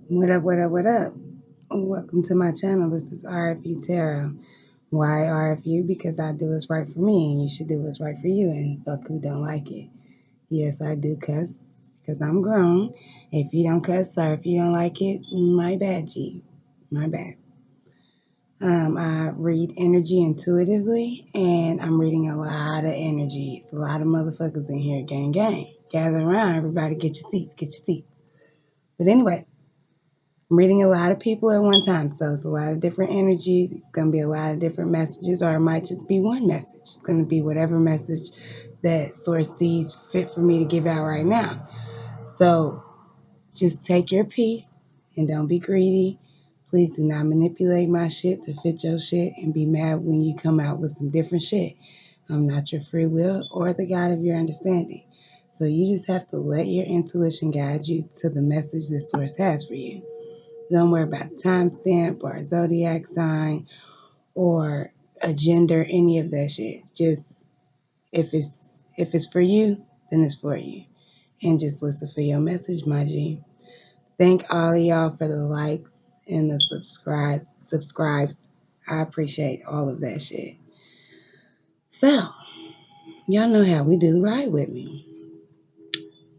What up, what up, what up? Welcome to my channel. This is RFUTAROT. Why RFU? Because I do what's right for me and you should do what's right for you and fuck who don't like it. Yes, I do cuss because I'm grown. If you don't cuss or if you don't like it, my bad, G. My bad. I read energy intuitively and I'm reading a lot of energies. A lot of motherfuckers in here, gang, gang. Gather around, everybody get your seats, get your seats. But anyway, I'm reading a lot of people at one time, so it's a lot of different energies. It's going to be a lot of different messages, or it might just be one message. It's going to be whatever message that Source sees fit for me to give out right now. So just take your piece and don't be greedy. Please do not manipulate my shit to fit your shit and be mad when you come out with some different shit. I'm not your free will or the God of your understanding. So you just have to let your intuition guide you to the message that Source has for you. Don't worry about a timestamp or a zodiac sign or a gender, any of that shit. Just if it's for you, then it's for you. And just listen for your message, my G. Thank all of y'all for the likes and the subscribes. I appreciate all of that shit. So, y'all know how we do. Ride with me.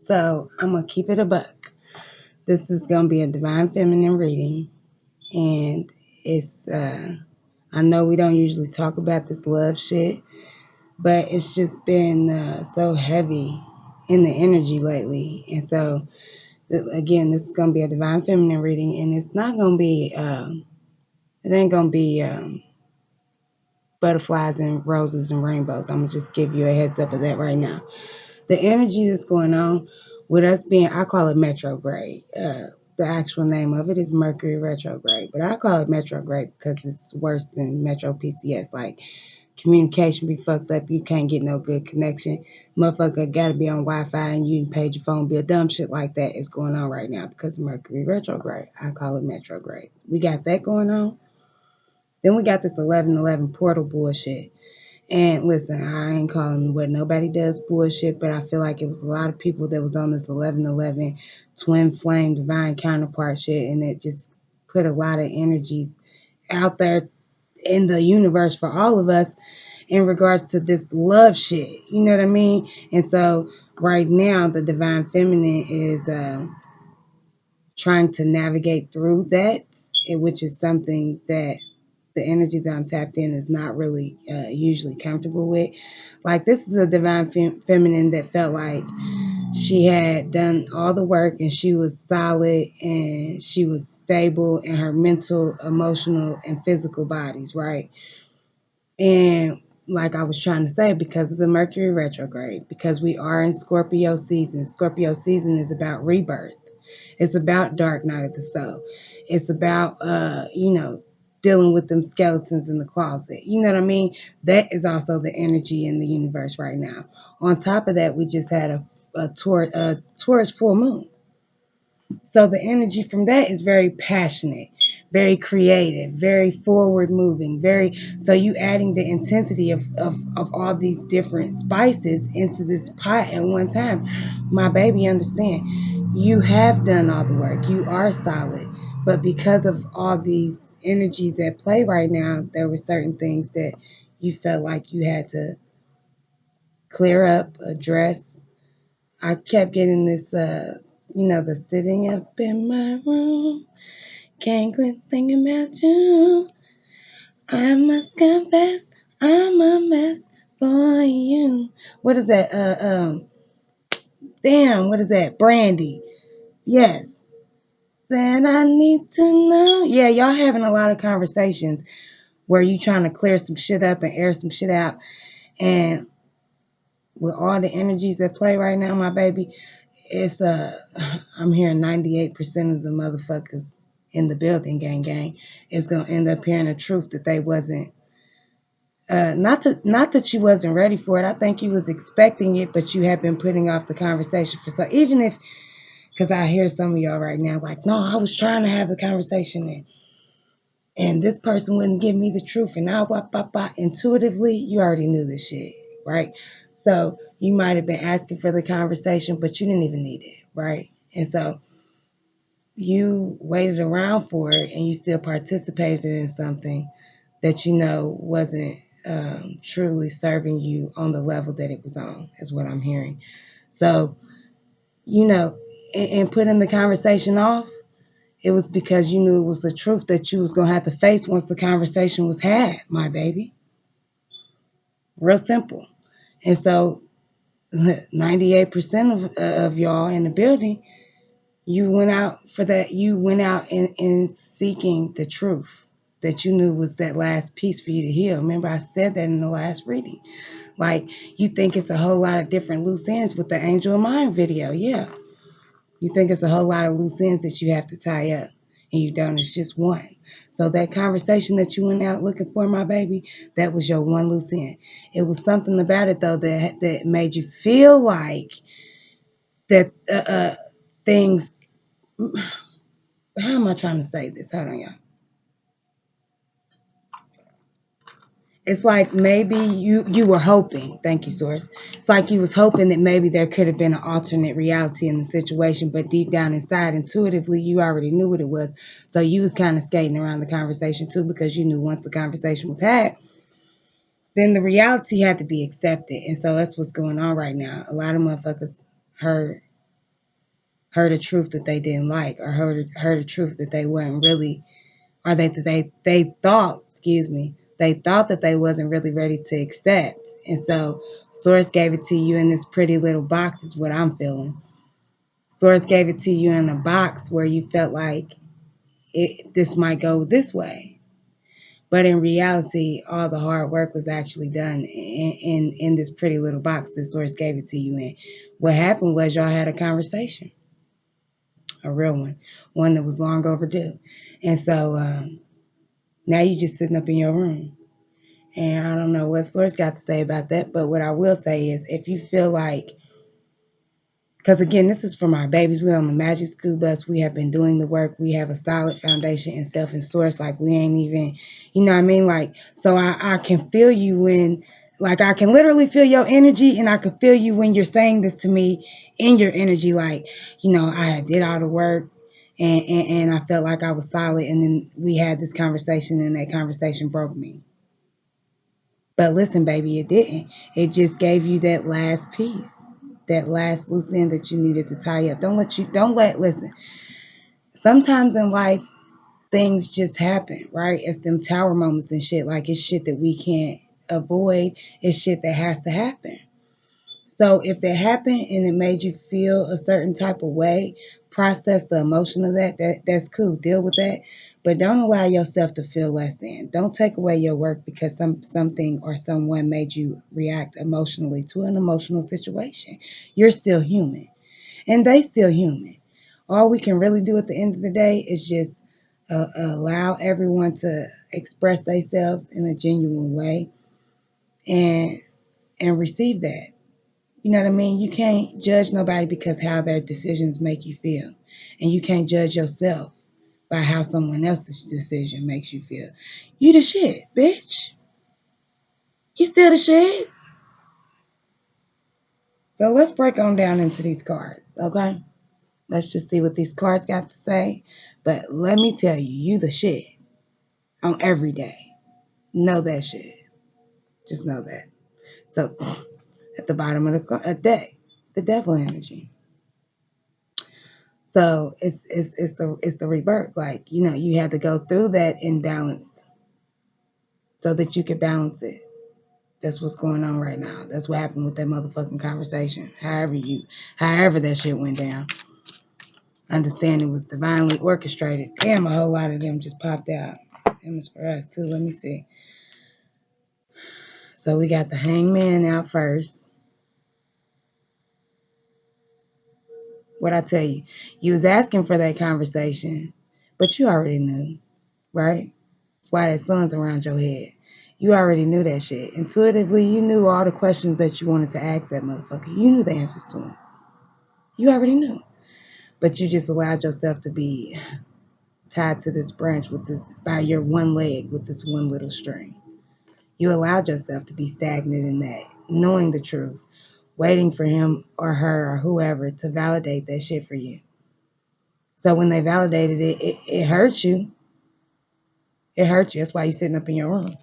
So, I'm going to keep it a buck. This is going to be a divine feminine reading. And it's I know we don't usually talk about this love shit, but it's just been so heavy in the energy lately. And so, again, this is going to be a divine feminine reading, and it's not going to be, it ain't going to be butterflies and roses and rainbows. I'm going to just give you a heads up of that right now. The energy that's going on with us being, I call it retrograde. The actual name of it is Mercury retrograde, but I call it retrograde because it's worse than Metro PCS. Like, communication be fucked up. You can't get no good connection. Motherfucker got to be on Wi-Fi and you paid your phone bill. Dumb shit like that is going on right now because of Mercury retrograde. I call it retrograde. We got that going on. Then we got this 1111 portal bullshit. And listen, I ain't calling what nobody does bullshit, but I feel like it was a lot of people that was on this 1111 twin flame divine counterpart shit, and it just put a lot of energies out there in the universe for all of us in regards to this love shit. You know what I mean? And so right now, the divine feminine is trying to navigate through that, which is something that the energy that I'm tapped in is not really usually comfortable with. Like, this is a divine feminine that felt like she had done all the work and she was solid and she was stable in her mental, emotional, and physical bodies, right? And like I was trying to say, because of the Mercury retrograde, because we are in Scorpio season. Scorpio season is about rebirth. It's about dark night of the soul. It's about dealing with them skeletons in the closet. You know what I mean? That is also the energy in the universe right now. On top of that, we just had a Taurus full moon. So the energy from that is very passionate, very creative, very forward moving, very, so you adding the intensity of all these different spices into this pot at one time. My baby, understand, you have done all the work. You are solid. But because of all these energies at play right now, there were certain things that you felt like you had to clear up, address. I kept getting this, the sitting up in my room, can't quit thinking about you. I must confess, I'm a mess for you. What is that? Damn, what is that? Brandy. Yes. Said I need to know. Yeah, y'all having a lot of conversations where you trying to clear some shit up and air some shit out. And with all the energies at play right now, my baby, it's I'm hearing 98% of the motherfuckers in the building, gang, is gonna end up hearing the truth that they wasn't. Not that you wasn't ready for it. I think you was expecting it, but you have been putting off the conversation for so. Even if, because I hear some of y'all right now like, no, I was trying to have the conversation and this person wouldn't give me the truth, and now intuitively you already knew this shit, right? So you might have been asking for the conversation, but you didn't even need it, right? And so you waited around for it and you still participated in something that you know wasn't truly serving you on the level that it was on, is what I'm hearing. So, you know, and putting the conversation off, it was because you knew it was the truth that you was going to have to face once the conversation was had, my baby. Real simple. And so 98% of y'all in the building, you went out for that. You went out in seeking the truth that you knew was that last piece for you to heal. Remember, I said that in the last reading. Like, you think it's a whole lot of different loose ends with the Angel of Mind video. Yeah. You think it's a whole lot of loose ends that you have to tie up, and you don't. It's just one. So that conversation that you went out looking for, my baby, that was your one loose end. It was something about it, though, that made you feel like that things. How am I trying to say this? Hold on, y'all. It's like maybe you were hoping. Thank you, Source. It's like you was hoping that maybe there could have been an alternate reality in the situation, but deep down inside, intuitively, you already knew what it was. So you was kind of skating around the conversation too, because you knew once the conversation was had, then the reality had to be accepted. And so that's what's going on right now. A lot of motherfuckers heard heard a truth that they didn't like, or heard a truth that they weren't really, or they thought, excuse me, they thought that they wasn't really ready to accept. And so Source gave it to you in this pretty little box, is what I'm feeling. Source gave it to you in a box where you felt like this might go this way. But in reality, all the hard work was actually done in this pretty little box that Source gave it to you in. What happened was y'all had a conversation, a real one that was long overdue. And so now you just sitting up in your room. And I don't know what Source got to say about that, but what I will say is, if you feel like, because again, this is for my babies. We're on the Magic School Bus. We have been doing the work. We have a solid foundation in self and Source. Like, we ain't even, you know what I mean? Like, so I can feel you when, like, I can literally feel your energy, and I can feel you when you're saying this to me in your energy. Like, I did all the work. And I felt like I was solid. And then we had this conversation, and that conversation broke me. But listen, baby, it didn't. It just gave you that last piece, that last loose end that you needed to tie up. Listen, sometimes in life, things just happen, right? It's them tower moments and shit. Like, it's shit that we can't avoid. It's shit that has to happen. So if it happened and it made you feel a certain type of way, process the emotion of that's cool. Deal with that. But don't allow yourself to feel less than. Don't take away your work because something or someone made you react emotionally to an emotional situation. You're still human. And they still human. All we can really do at the end of the day is just allow everyone to express themselves in a genuine way, and receive that. You know what I mean? You can't judge nobody because how their decisions make you feel. And you can't judge yourself by how someone else's decision makes you feel. You the shit, bitch. You still the shit. So let's break on down into these cards, okay? Let's just see what these cards got to say. But let me tell you, you the shit on every day. Know that shit. Just know that. So at the bottom of the deck, the devil energy. So it's the rebirth. Like, you had to go through that imbalance so that you could balance it. That's what's going on right now. That's what happened with that motherfucking conversation. However that shit went down. Understand it was divinely orchestrated. Damn, a whole lot of them just popped out. Them is for us too. Let me see. So we got the hangman out first. What I tell you, you was asking for that conversation, but you already knew, right? That's why that sun's around your head. You already knew that shit. Intuitively, you knew all the questions that you wanted to ask that motherfucker. You knew the answers to them. You already knew. But you just allowed yourself to be tied to this branch with this by your one leg with this one little string. You allowed yourself to be stagnant in that, knowing the truth, waiting for him or her or whoever to validate that shit for you. So when they validated it, it hurt you. It hurt you. That's why you're sitting up in your room.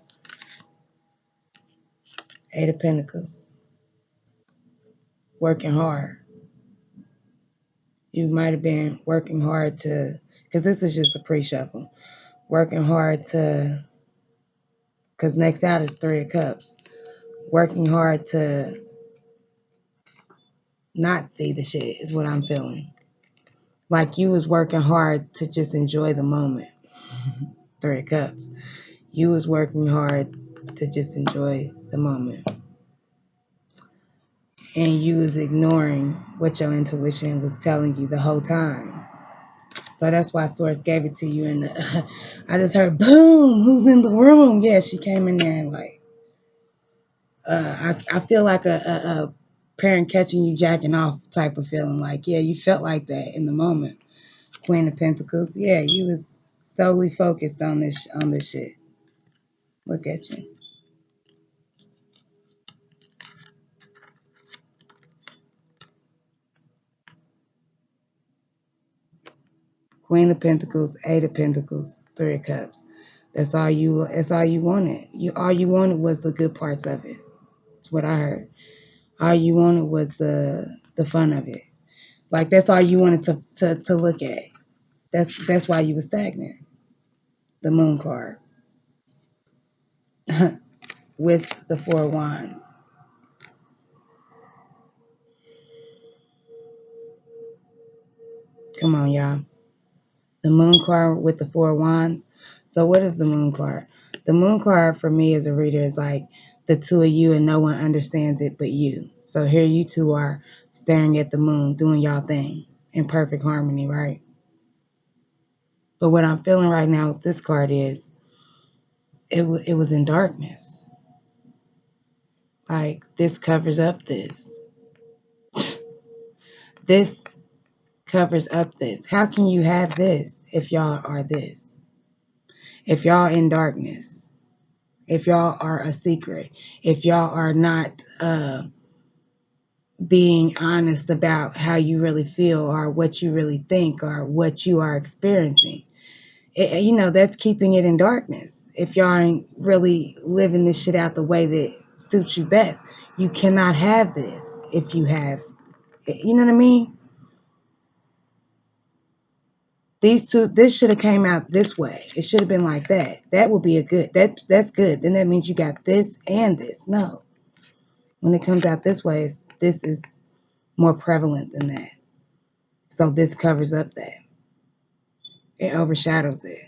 Eight of Pentacles. Working hard. You might have been working hard to, because this is just a pre-shuffle. Working hard to, because next out is Three of Cups. Working hard to not see the shit is what I'm feeling. Like you was working hard to just enjoy the moment. Three of Cups. You was working hard to just enjoy the moment. And you was ignoring what your intuition was telling you the whole time. So that's why Source gave it to you. And I just heard, boom, who's in the room? Yeah, she came in there and like, I feel like a parent catching you jacking off type of feeling. Like, yeah, you felt like that in the moment. Queen of Pentacles. Yeah, you was solely focused on this shit. Look at you. Queen of Pentacles, Eight of Pentacles, Three of Cups. That's all you wanted. All you wanted was the good parts of it. That's what I heard. All you wanted was the fun of it. Like that's all you wanted to look at. That's why you were stagnant. The Moon card with the Four of Wands. Come on, y'all. The Moon card with the Four of Wands. So what is the Moon card? The Moon card for me as a reader is like the two of you and no one understands it but you. So here you two are staring at the moon, doing y'all thing in perfect harmony, right? But what I'm feeling right now with this card is it was in darkness. Like this covers up this. This covers up this. How can you have this if y'all are this? If y'all in darkness? If y'all are a secret? If y'all are not being honest about how you really feel or what you really think or what you are experiencing? That's keeping it in darkness. If y'all ain't really living this shit out the way that suits you best, you cannot have this if you have, you know what I mean? These two, this should have came out this way. It should have been like that. That would be that's good. Then that means you got this and this. No. When it comes out this way, this is more prevalent than that. So this covers up that. It overshadows it.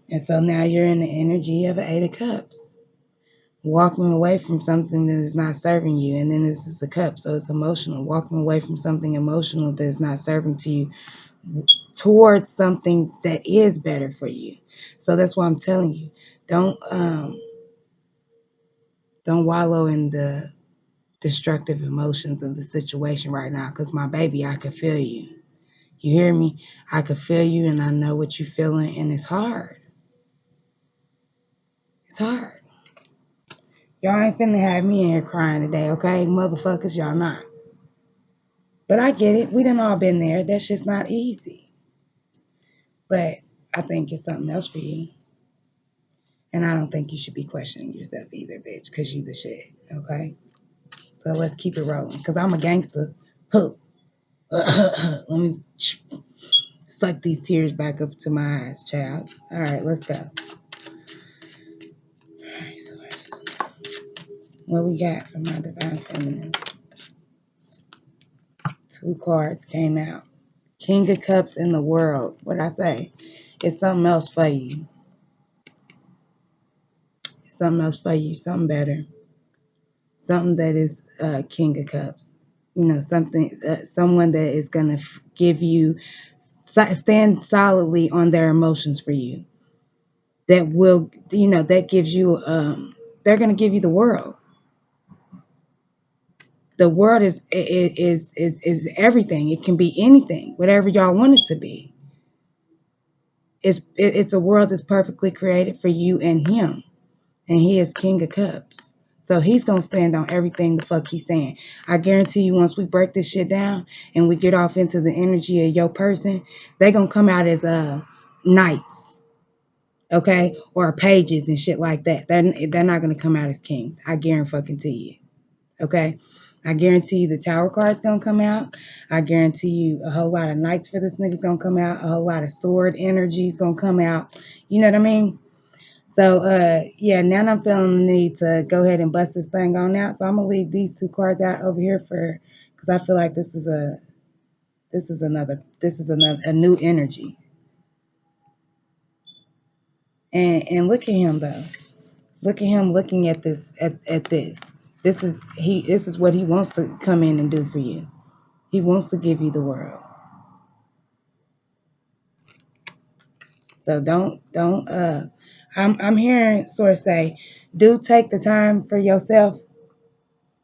And so now you're in the energy of an Eight of Cups. Walking away from something that is not serving you. And then this is the cup, so it's emotional. Walking away from something emotional that is not serving to you towards something that is better for you. So that's why I'm telling you, don't wallow in the destructive emotions of the situation right now. Because my baby, I can feel you. You hear me? I can feel you, and I know what you're feeling, and it's hard. It's hard. Y'all ain't finna have me in here crying today, okay? Motherfuckers, y'all not. But I get it. We done all been there. That's just not easy. But I think it's something else for you. And I don't think you should be questioning yourself either, bitch, because you the shit, okay? So let's keep it rolling, because I'm a gangster. Let me suck these tears back up to my eyes, child. All right, let's go. All right, so what we got from my divine feminine? Two cards came out. King of Cups in the world. What I say? It's something else for you. Something else for you. Something better. Something that is King of Cups. Something, someone that is gonna give you, stand solidly on their emotions for you. That will, that gives you. They're gonna give you the world. The world is everything. It can be anything, whatever y'all want it to be. It's a world that's perfectly created for you and him, and he is King of Cups. So he's gonna stand on everything the fuck he's saying. I guarantee you, once we break this shit down and we get off into the energy of your person, they gonna come out as knights, okay, or pages and shit like that. They're not gonna come out as kings. I guarantee you. Okay. I guarantee you the tower card's gonna come out. I guarantee you a whole lot of knights for this nigga's gonna come out. A whole lot of sword energy's gonna come out. You know what I mean? So yeah, now I'm feeling the need to go ahead and bust this thing on out. So I'm gonna leave these two cards out over here for because I feel like this is another a new energy. And look at him though. Look at him looking at this. This is what he wants to come in and do for you. He wants to give you the world. So don't I'm hearing Source say, do take the time for yourself.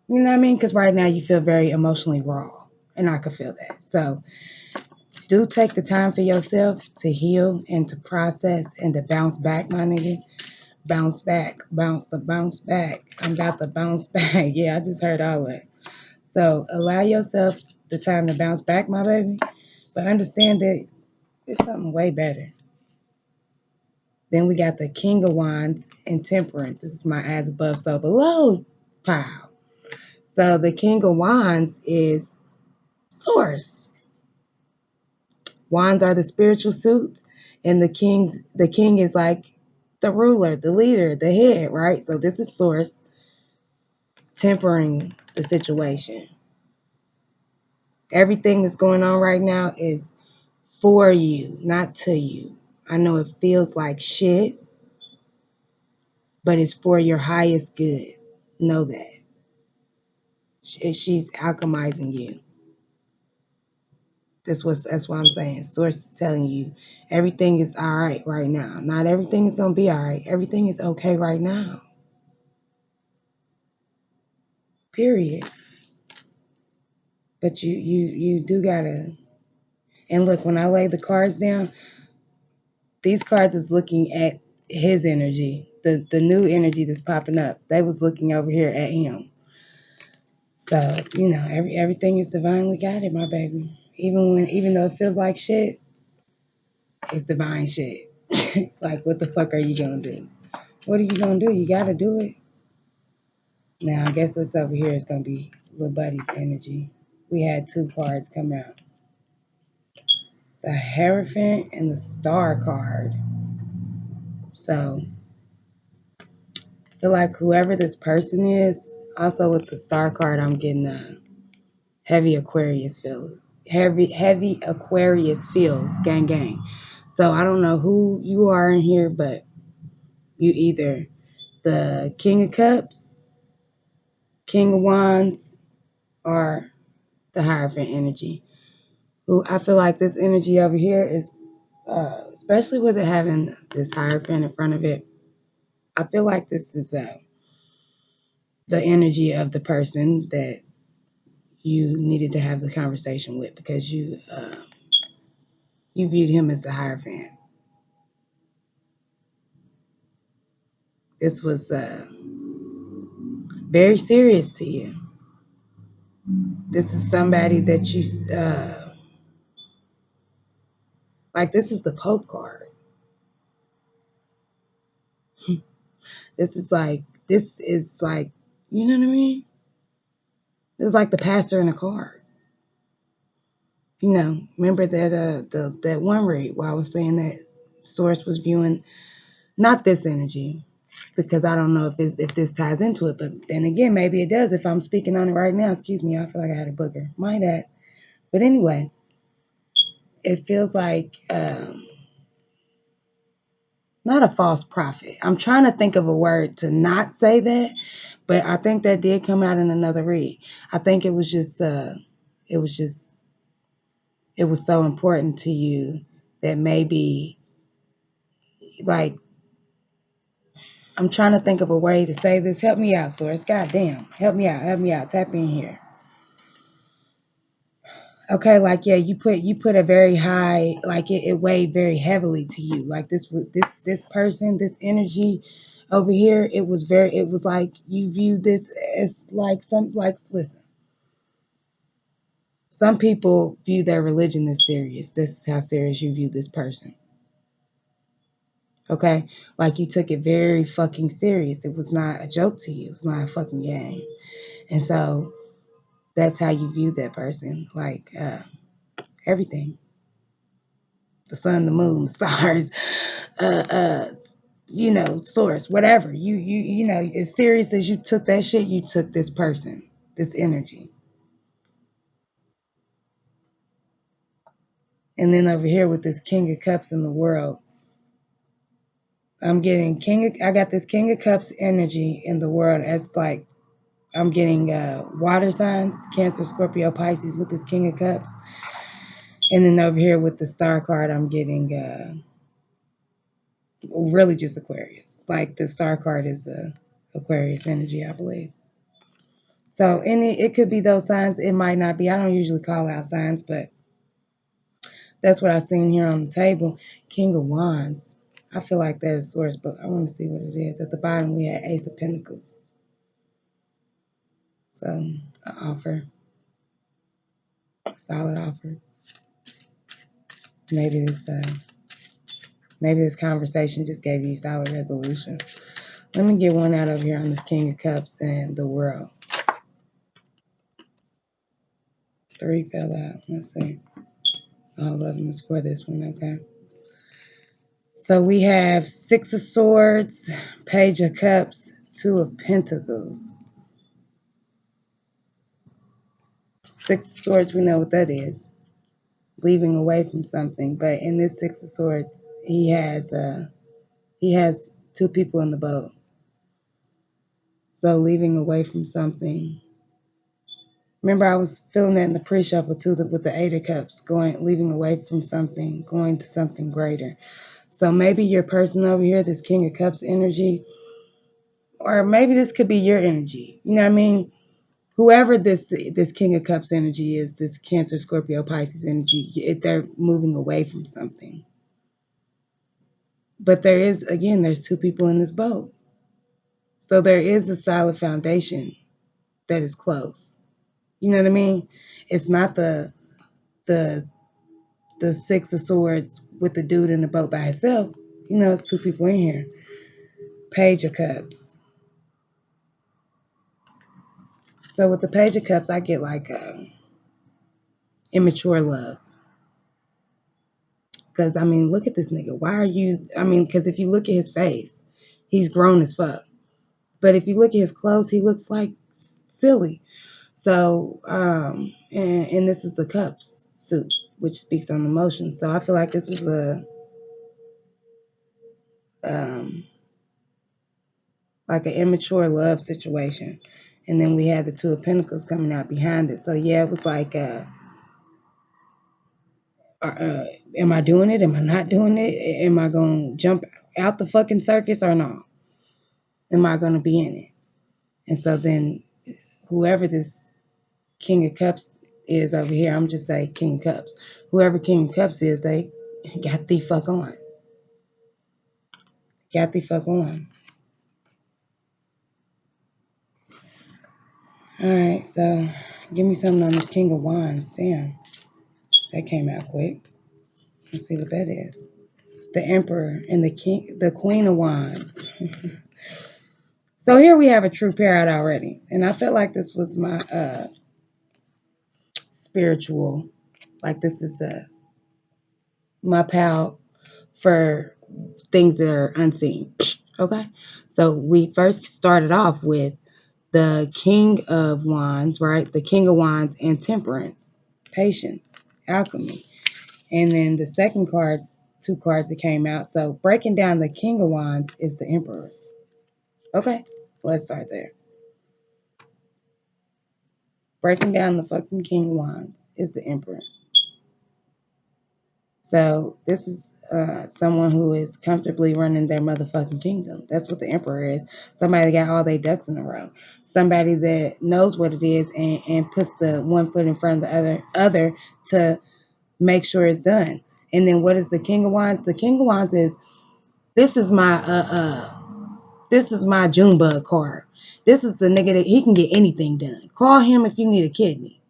You know what I mean? Because right now you feel very emotionally raw. And I can feel that. So do take the time for yourself to heal and to process and to bounce back, my nigga. Bounce back. Bounce back. I'm about to bounce back. Yeah, I just heard all that. So allow yourself the time to bounce back, my baby. But understand that it's something way better. Then we got the King of Wands and Temperance. This is my as above, so below pile. So the King of Wands is Source. Wands are the spiritual suits, and the king is like the ruler, the leader, the head, right? So this is Source tempering the situation. Everything that's going on right now is for you, not to you. I know it feels like shit, but it's for your highest good. Know that. She's alchemizing you. That's what I'm saying. Source is telling you everything is all right now. Not everything is gonna be all right. Everything is okay right now. Period. But you do gotta. And look, when I lay the cards down, these cards is looking at his energy, the new energy that's popping up. They was looking over here at him. So everything is divinely guided, my baby. Even though it feels like shit, it's divine shit. Like, what the fuck are you gonna do? What are you gonna do? You gotta do it. Now, I guess this over here is gonna be Lil Buddy's energy. We had two cards come out: the Hierophant and the Star card. So, I feel like whoever this person is, also with the Star card, I'm getting a heavy Aquarius feels. Heavy Aquarius feels. Gang, gang. So I don't know who you are in here, but you either the King of Cups, King of Wands, or the Hierophant energy. Who I feel like this energy over here is, especially with it having this Hierophant in front of it, I feel like this is the energy of the person that you needed to have the conversation with because you viewed him as the Hierophant. This was very serious to you. This is somebody that you like. This is the Pope card. This is like, you know what I mean? This is like the pastor in a card. Remember that one read where I was saying that Source was viewing not this energy because I don't know if this ties into it, but then again, maybe it does if I'm speaking on it right now. Excuse me, I feel like I had a booger. Mind that. But anyway, it feels like not a false prophet. I'm trying to think of a word to not say that, but I think that did come out in another read. I think it was just it was so important to you that maybe, like, I'm trying to think of a way to say this. Help me out, Source. Goddamn. Help me out. Tap in here. Okay, like, yeah, you put a very high, like, it weighed very heavily to you. Like, this person, this energy Over here, it was like you view this as like listen, some people view their religion as serious. This is how serious you view this person. Okay? Like you took it very fucking serious. It was not a joke to you. It was not a fucking game. And so that's how you view that person. Like everything. The sun, the moon, the stars, uh, uh, source, whatever. As serious as you took that shit, you took this person, this energy. And then over here with this King of Cups in the world, I got this King of Cups energy in the world as like I'm getting water signs, Cancer, Scorpio, Pisces with this King of Cups. And then over here with the star card, I'm getting really just Aquarius. Like the star card is Aquarius energy, I believe. So it could be those signs. It might not be. I don't usually call out signs, but that's what I've seen here on the table. King of Wands. I feel like that is source, but I want to see what it is. At the bottom, we had Ace of Pentacles. So, an offer, a solid offer. Maybe this conversation just gave you solid resolution. Let me get one out over here on this King of Cups and the world. 3 fell out. Let's see. All of them is for this one, okay? So we have 6 of Swords, Page of Cups, 2 of Pentacles. 6 of Swords, we know what that is. Leaving away from something. But in this 6 of Swords, he has 2 people in the boat. So leaving away from something. Remember, I was feeling that in the pre-shuffle too, with the 8 of Cups, leaving away from something, going to something greater. So maybe your person over here, this King of Cups energy, or maybe this could be your energy. You know what I mean? Whoever this King of Cups energy is, this Cancer, Scorpio, Pisces energy, they're moving away from something. But there's 2 people in this boat. So there is a solid foundation that is close. You know what I mean? It's not the 6 of Swords with the dude in the boat by himself. It's 2 people in here. Page of Cups. So with the Page of Cups, I get like immature love. Because, look at this nigga. Why are you... because if you look at his face, he's grown as fuck. But if you look at his clothes, he looks like silly. So, and this is the Cups suit, which speaks on emotion. So I feel like this was like an immature love situation. And then we had the 2 of Pentacles coming out behind it. So yeah, it was like, am I doing it? Am I not doing it? Am I going to jump out the fucking circus or not? Am I going to be in it? And so then whoever this King of Cups is over here, I'm just saying King of Cups. Whoever King of Cups is, they got the fuck on. Got the fuck on. All right, so give me something on this King of Wands. Damn, that came out quick. Let's see what that is. The Emperor and the Queen of Wands. So here we have a true pair out already. And I felt like this was my spiritual, like this is my pal for things that are unseen. Okay? So we first started off with the King of Wands, right? The King of Wands and Temperance, Patience, Alchemy. And then the second 2 cards that came out. So breaking down the King of Wands is the Emperor. Okay, let's start there. Breaking down the fucking King of Wands is the Emperor. So this is someone who is comfortably running their motherfucking kingdom. That's what the Emperor is. Somebody that got all their ducks in a row. Somebody that knows what it is and puts the one foot in front of the other to make sure it's done. And then what is the King of Wands? The King of Wands is, this is my This is my Junebug card. This is the nigga that he can get anything done. Call him if you need a kidney.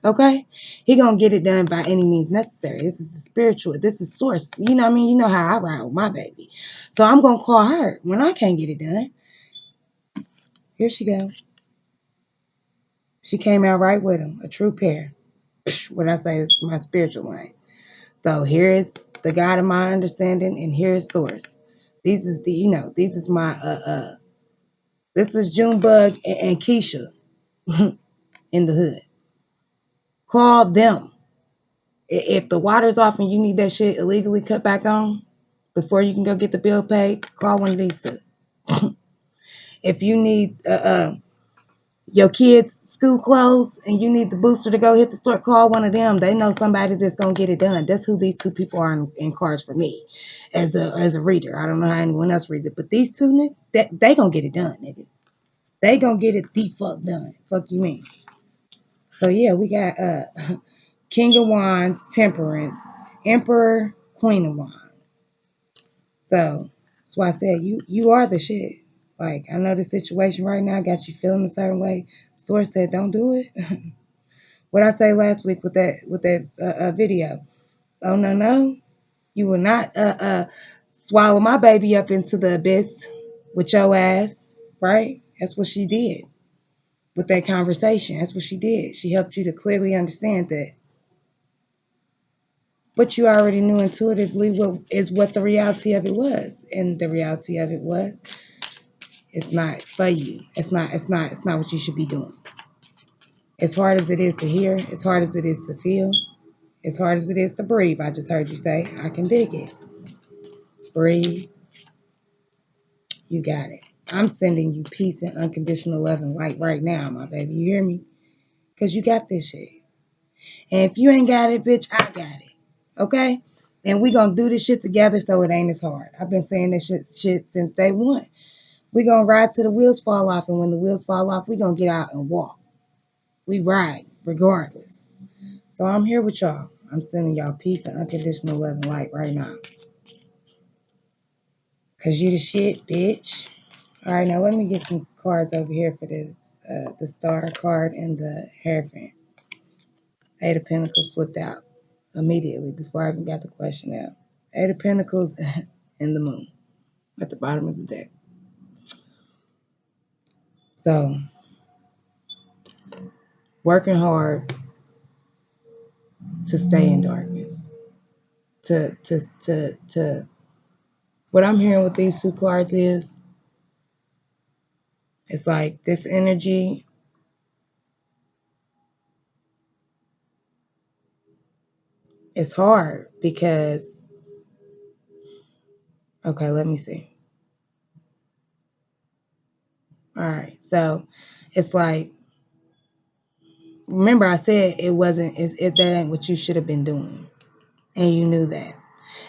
Okay? He gonna get it done by any means necessary. This is the spiritual. This is source. You know what I mean? You know how I ride with my baby. So I'm gonna call her when I can't get it done. Here she goes. She came out right with him. A true pair. What I say is my spiritual line. So here is the God of my understanding, and here is source. These is the, these is my this is Junebug and Keisha in the hood. Call them. If the water's off and you need that shit illegally cut back on before you can go get the bill paid, call one of these two. If you need your kids' school clothes and you need the booster to go hit the store, call one of them. They know somebody that's gonna get it done. That's who these two people are in cards for me, as a reader. I don't know how anyone else reads it, but these two niggas, they gonna get it done, nigga. They gonna get it the fuck done. Fuck you mean? So yeah, we got King of Wands, Temperance, Emperor, Queen of Wands. So that's why I said you are the shit. Like, I know the situation right now got you feeling a certain way. Source said don't do it. What I say last week with that video. Oh no, you will not swallow my baby up into the abyss with your ass, right? That's what she did with that conversation. That's what she did. She helped you to clearly understand that. But you already knew intuitively what the reality of it was. And the reality of it was it's not for you. It's not what you should be doing. As hard as it is to hear, as hard as it is to feel, as hard as it is to breathe, I just heard you say, I can dig it. Breathe. You got it. I'm sending you peace and unconditional love and light right now, my baby. You hear me? Because you got this shit. And if you ain't got it, bitch, I got it. Okay? And we gonna do this shit together so it ain't as hard. I've been saying this shit since day one. We gonna ride till the wheels fall off, and when the wheels fall off, we gonna get out and walk. We ride regardless. So I'm here with y'all. I'm sending y'all peace and unconditional love and light right now. Cause you the shit, bitch. All right, now let me get some cards over here for this. The Star card and the Hierophant. Eight of Pentacles flipped out immediately before I even got the question out. Eight of Pentacles and the Moon at the bottom of the deck. So, working hard to stay in darkness. To what I'm hearing with these two cards is, it's like this energy is hard because, okay, let me see. All right, so it's like, remember I said it wasn't, that ain't what you should have been doing. And you knew that.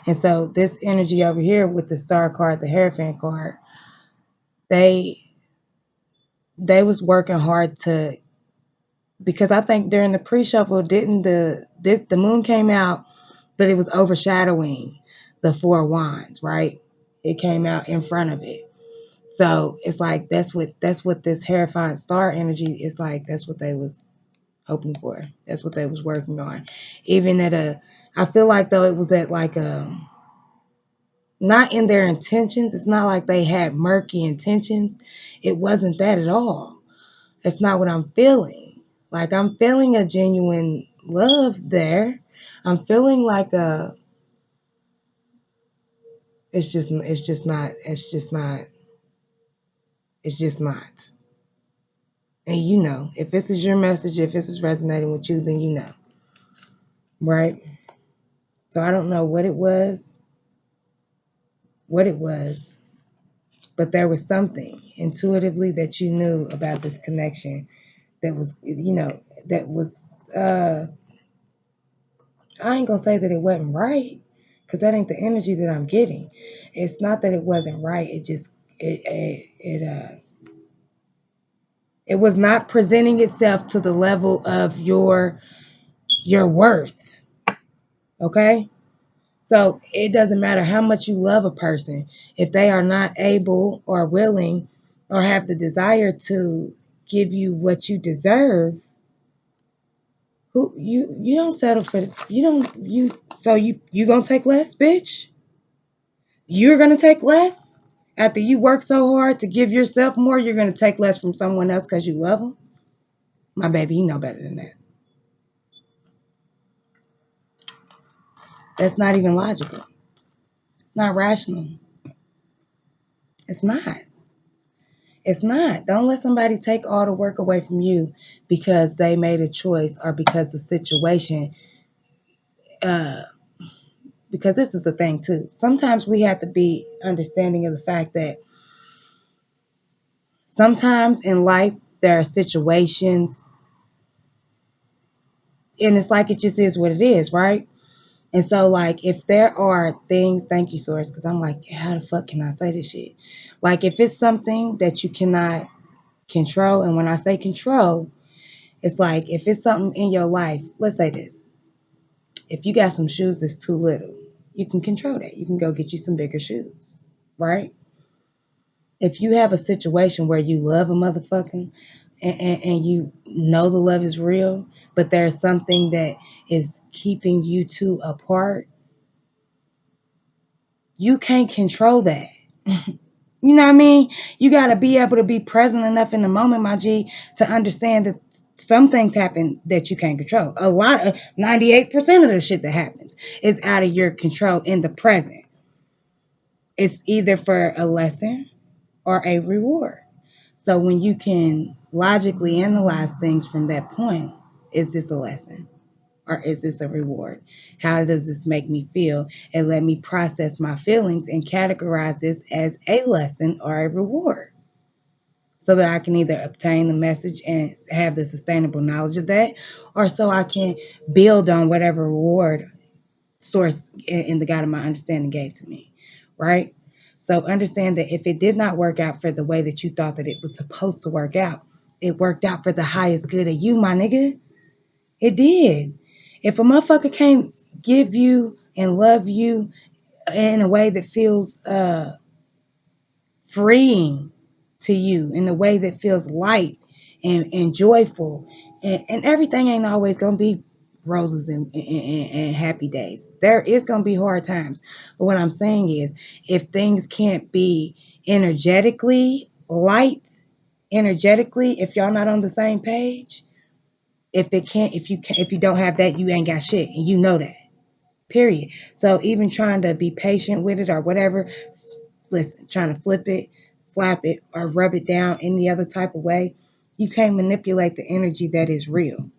And so this energy over here with the Star card, the Hierophant card, they was working hard to, because I think during the pre-shuffle, the moon came out, but it was overshadowing the Four of Wands, right? It came out in front of it. So it's like that's what this Hierophant star energy is like. That's what they was hoping for. That's what they was working on. Even I feel like though it was at like not in their intentions. It's not like they had murky intentions. It wasn't that at all. It's not what I'm feeling. Like, I'm feeling a genuine love there. I'm feeling like it's just not. And you know, if this is your message, if this is resonating with you, then you know. Right? So I don't know what it was, but there was something intuitively that you knew about this connection that was, that was, I ain't gonna say that it wasn't right, because that ain't the energy that I'm getting. It's not that it wasn't right. It just, it was not presenting itself to the level of your worth. Okay? So it doesn't matter how much you love a person. If they are not able or willing or have the desire to give you what you deserve, who you don't settle for, you don't you so you gonna take less, bitch? You're gonna take less? After you work so hard to give yourself more, you're gonna take less from someone else because you love them? My baby, you know better than that. That's not even logical. It's not rational. It's not. It's not. Don't let somebody take all the work away from you because they made a choice or because the situation, uh, because this is the thing too. Sometimes we have to be understanding of the fact that sometimes in life there are situations and it's like it just is what it is, right? And so, like, if there are things, thank you, Source, because I'm like, how the fuck can I say this shit? Like, if it's something that you cannot control, and when I say control, it's like if it's something in your life, let's say this. If you got some shoes that's too little, you can control that. You can go get you some bigger shoes, right? If you have a situation where you love a motherfucker and you know the love is real, but there's something that is keeping you two apart, you can't control that. You know what I mean? You got to be able to be present enough in the moment, my G, to understand that some things happen that you can't control. A lot of 98% of the shit that happens is out of your control in the present. It's either for a lesson or a reward. So when you can logically analyze things from that point, is this a lesson or is this a reward? How does this make me feel? And let me process my feelings and categorize this as a lesson or a reward so that I can either obtain the message and have the sustainable knowledge of that, or so I can build on whatever reward source in the God of my understanding gave to me, right? So understand that if it did not work out for the way that you thought that it was supposed to work out, it worked out for the highest good of you, my nigga. It did. If a motherfucker can't give you and love you in a way that feels freeing to you, in a way that feels light and joyful, and everything ain't always gonna be roses and happy days. There is gonna be hard times. But what I'm saying is if things can't be energetically light, energetically, if y'all not on the same page, if you don't have that, you ain't got shit, and you know that. Period. So even trying to be patient with it or whatever, listen, trying to flip it, slap it, or rub it down any other type of way, you can't manipulate the energy that is real.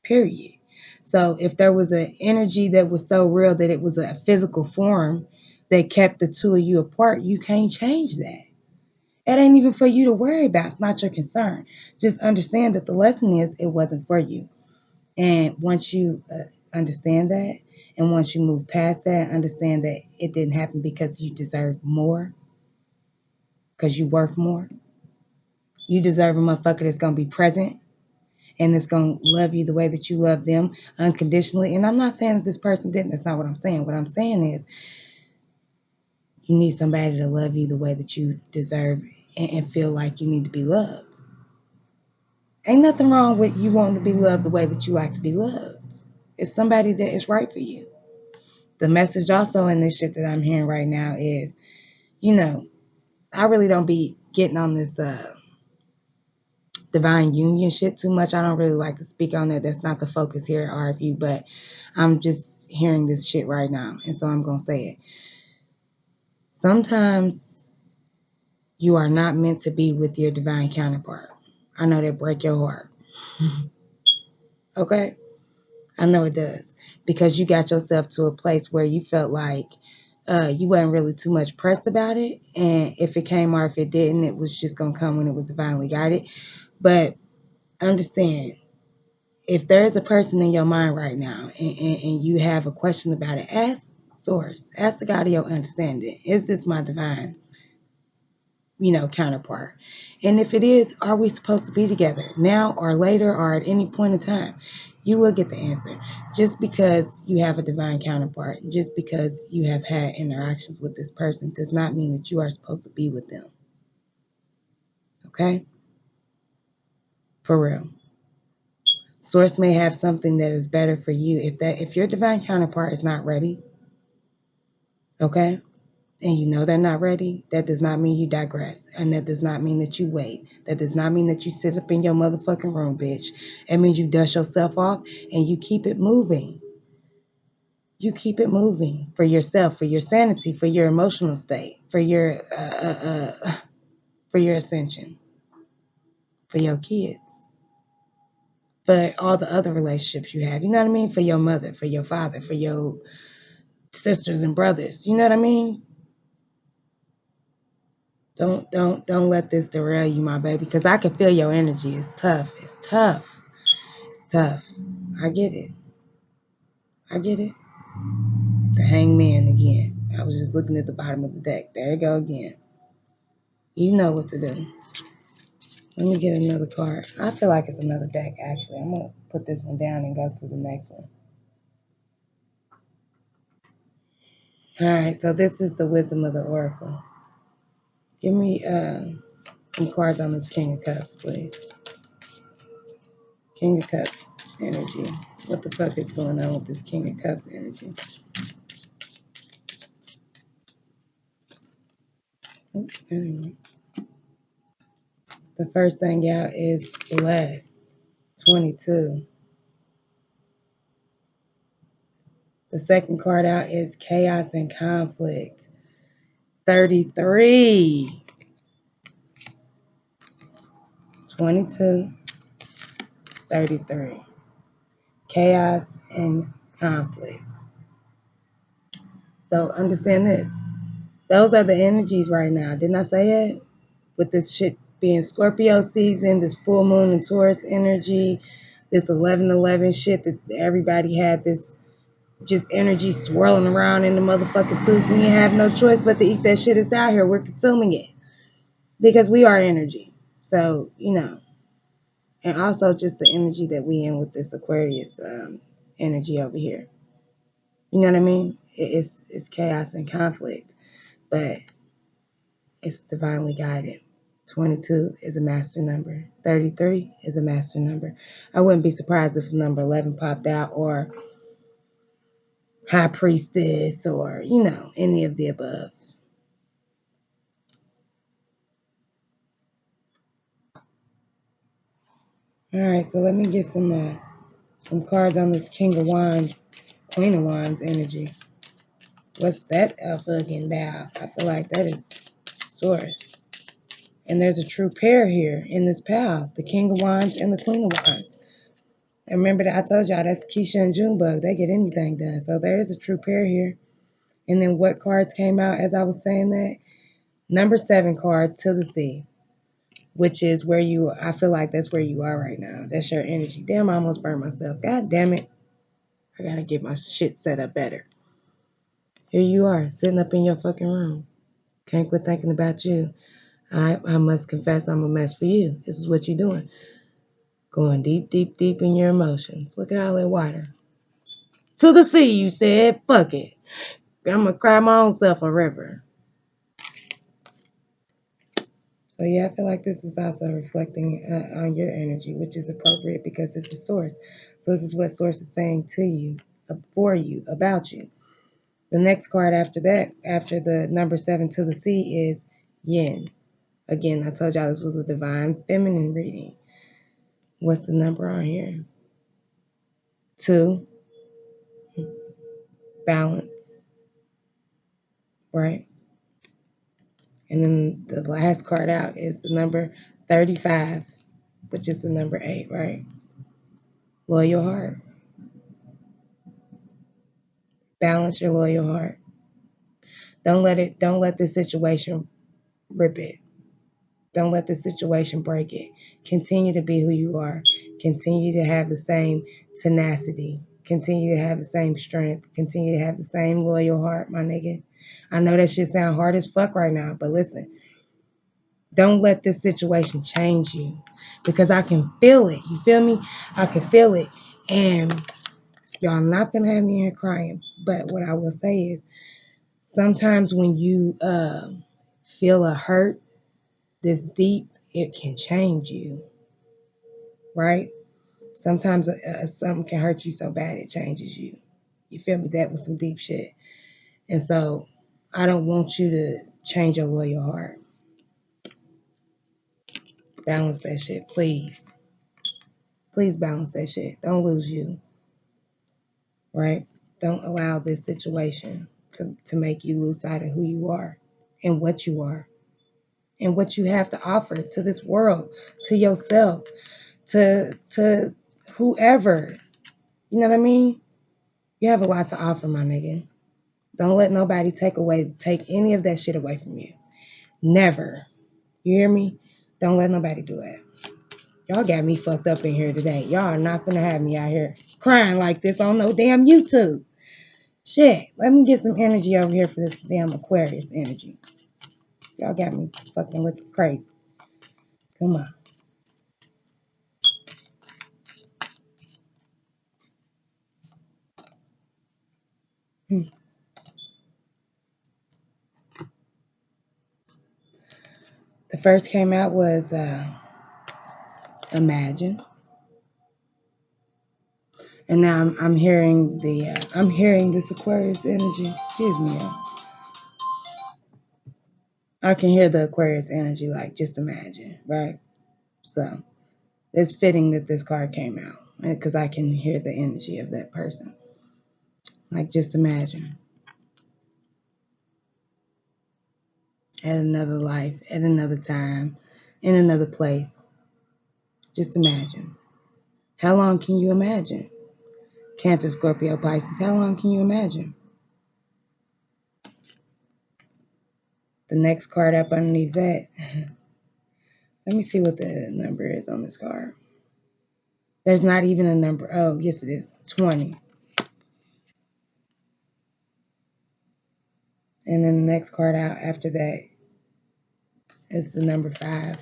Period. So if there was an energy that was so real that it was a physical form that kept the two of you apart, you can't change that. It ain't even for you to worry about. It's not your concern. Just understand that the lesson is it wasn't for you. And once you understand that, and once you move past that, understand that it didn't happen because you deserve more, because you worth more. You deserve a motherfucker that's gonna be present and that's gonna love you the way that you love them unconditionally. And I'm not saying that this person didn't. That's not what I'm saying. What I'm saying is you need somebody to love you the way that you deserve and feel like you need to be loved. Ain't nothing wrong with you wanting to be loved the way that you like to be loved. It's somebody that is right for you. The message also in this shit that I'm hearing right now is, you know, I really don't be getting on this divine union shit too much. I don't really like to speak on that. That's not the focus here at RFU, but I'm just hearing this shit right now. And so I'm going to say it. Sometimes you are not meant to be with your divine counterpart. I know that break your heart. Okay? I know it does. Because you got yourself to a place where you felt like you wasn't really too much pressed about it. And if it came or if it didn't, it was just going to come when it was divinely guided. But understand, if there is a person in your mind right now and you have a question about it, ask Source. Ask the God of your understanding. Is this my divine counterpart? And if it is, are we supposed to be together now or later or at any point in time? You will get the answer. Just because you have a divine counterpart, just because you have had interactions with this person, does not mean that you are supposed to be with them. Okay? For real. Source may have something that is better for you. If your divine counterpart is not ready, okay, and you know they're not ready, that does not mean you digress. And that does not mean that you wait. That does not mean that you sit up in your motherfucking room, bitch. It means you dust yourself off and you keep it moving. You keep it moving for yourself, for your sanity, for your emotional state, for your ascension, for your kids, for all the other relationships you have. You know what I mean? For your mother, for your father, for your sisters and brothers. You know what I mean? Don't let this derail you, my baby, because I can feel your energy. It's tough. It's tough. It's tough. I get it. I get it. The hangman again. I was just looking at the bottom of the deck. There you go again. You know what to do. Let me get another card. I feel like it's another deck, actually. I'm going to put this one down and go to the next one. All right, so this is the wisdom of the oracle. Give me some cards on this King of Cups, please. King of Cups energy. What the fuck is going on with this King of Cups energy? Anyway. The first thing out is blessed. 22. The second card out is chaos and conflict. 33. 22. 33. Chaos and conflict. So understand this. Those are the energies right now. Didn't I say it? With this shit being Scorpio season, this full moon and Taurus energy, this 11/11 shit that everybody had this just energy swirling around in the motherfucking soup. We ain't have no choice but to eat that shit. It's out here. We're consuming it because we are energy. So, and also just the energy that we in with this Aquarius energy over here. You know what I mean? It's chaos and conflict, but it's divinely guided. 22 is a master number. 33 is a master number. I wouldn't be surprised if the number 11 popped out, or high priestess, or, any of the above. All right, so let me get some cards on this King of Wands, Queen of Wands energy. What's that fucking about? I feel like that is source. And there's a true pair here in this pal, the King of Wands and the Queen of Wands. And remember that I told y'all that's Keisha and Junebug. They get anything done. So there is a true pair here. And then what cards came out as I was saying that? Number 7 card, to the sea, which is where I feel like that's where you are right now. That's your energy. Damn, I almost burned myself. God damn it. I gotta get my shit set up better. Here you are, sitting up in your fucking room. Can't quit thinking about you. I must confess I'm a mess for you. This is what you're doing. Going deep, deep, deep in your emotions. Look at all that water. To the sea, you said. Fuck it. I'm gonna cry my own self a river. So yeah, I feel like this is also reflecting on your energy, which is appropriate because it's a source. So this is what source is saying to you, for you, about you. The next card after that, after the number 7 to the sea, is yin. Again, I told y'all this was a divine feminine reading. What's the number on here? 2. Balance. Right? And then the last card out is the number 35, which is the number 8, right? Loyal heart. Balance your loyal heart. Don't let this situation rip it. Don't let this situation break it. Continue to be who you are. Continue to have the same tenacity. Continue to have the same strength. Continue to have the same loyal heart, my nigga. I know that shit sound hard as fuck right now, but listen. Don't let this situation change you, because I can feel it. You feel me? I can feel it. And y'all not gonna have me here crying. But what I will say is, sometimes when you feel a hurt this deep, it can change you, right? Sometimes something can hurt you so bad it changes you. You feel me? That was some deep shit. And so I don't want you to change your loyal heart. Balance that shit, please. Please balance that shit. Don't lose you, right? Don't allow this situation to make you lose sight of who you are and what you are and what you have to offer to this world, to yourself, to whoever. You know what I mean? You have a lot to offer, my nigga. Don't let nobody take any of that shit away from you. Never. You hear me? Don't let nobody do it. Y'all got me fucked up in here today. Y'all are not gonna have me out here crying like this on no damn YouTube. Shit. Let me get some energy over here for this damn Aquarius energy. Y'all got me fucking looking crazy. Come on. Hmm. The first came out was Imagine. And now I'm hearing I'm hearing this Aquarius energy. Excuse me, y'all. I can hear the Aquarius energy, like just imagine, right? So it's fitting that this card came out because I can hear the energy of that person. Like just imagine, at another life, at another time, in another place. Just imagine. How long can you imagine? Cancer, Scorpio, Pisces, how long can you imagine? The next card up underneath that, let me see what the number is on this card. There's not even a number. Oh, yes, it is. 20. And then the next card out after that is the number 5. It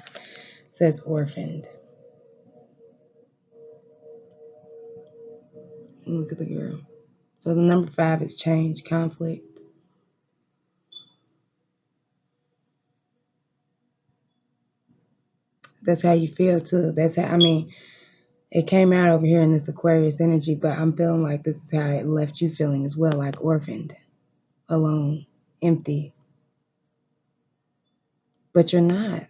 says orphaned. Look at the girl. So the number 5 is change, conflict. That's how you feel too. That's how, I mean, it came out over here in this Aquarius energy, but I'm feeling like this is how it left you feeling as well, like orphaned, alone, empty. But you're not.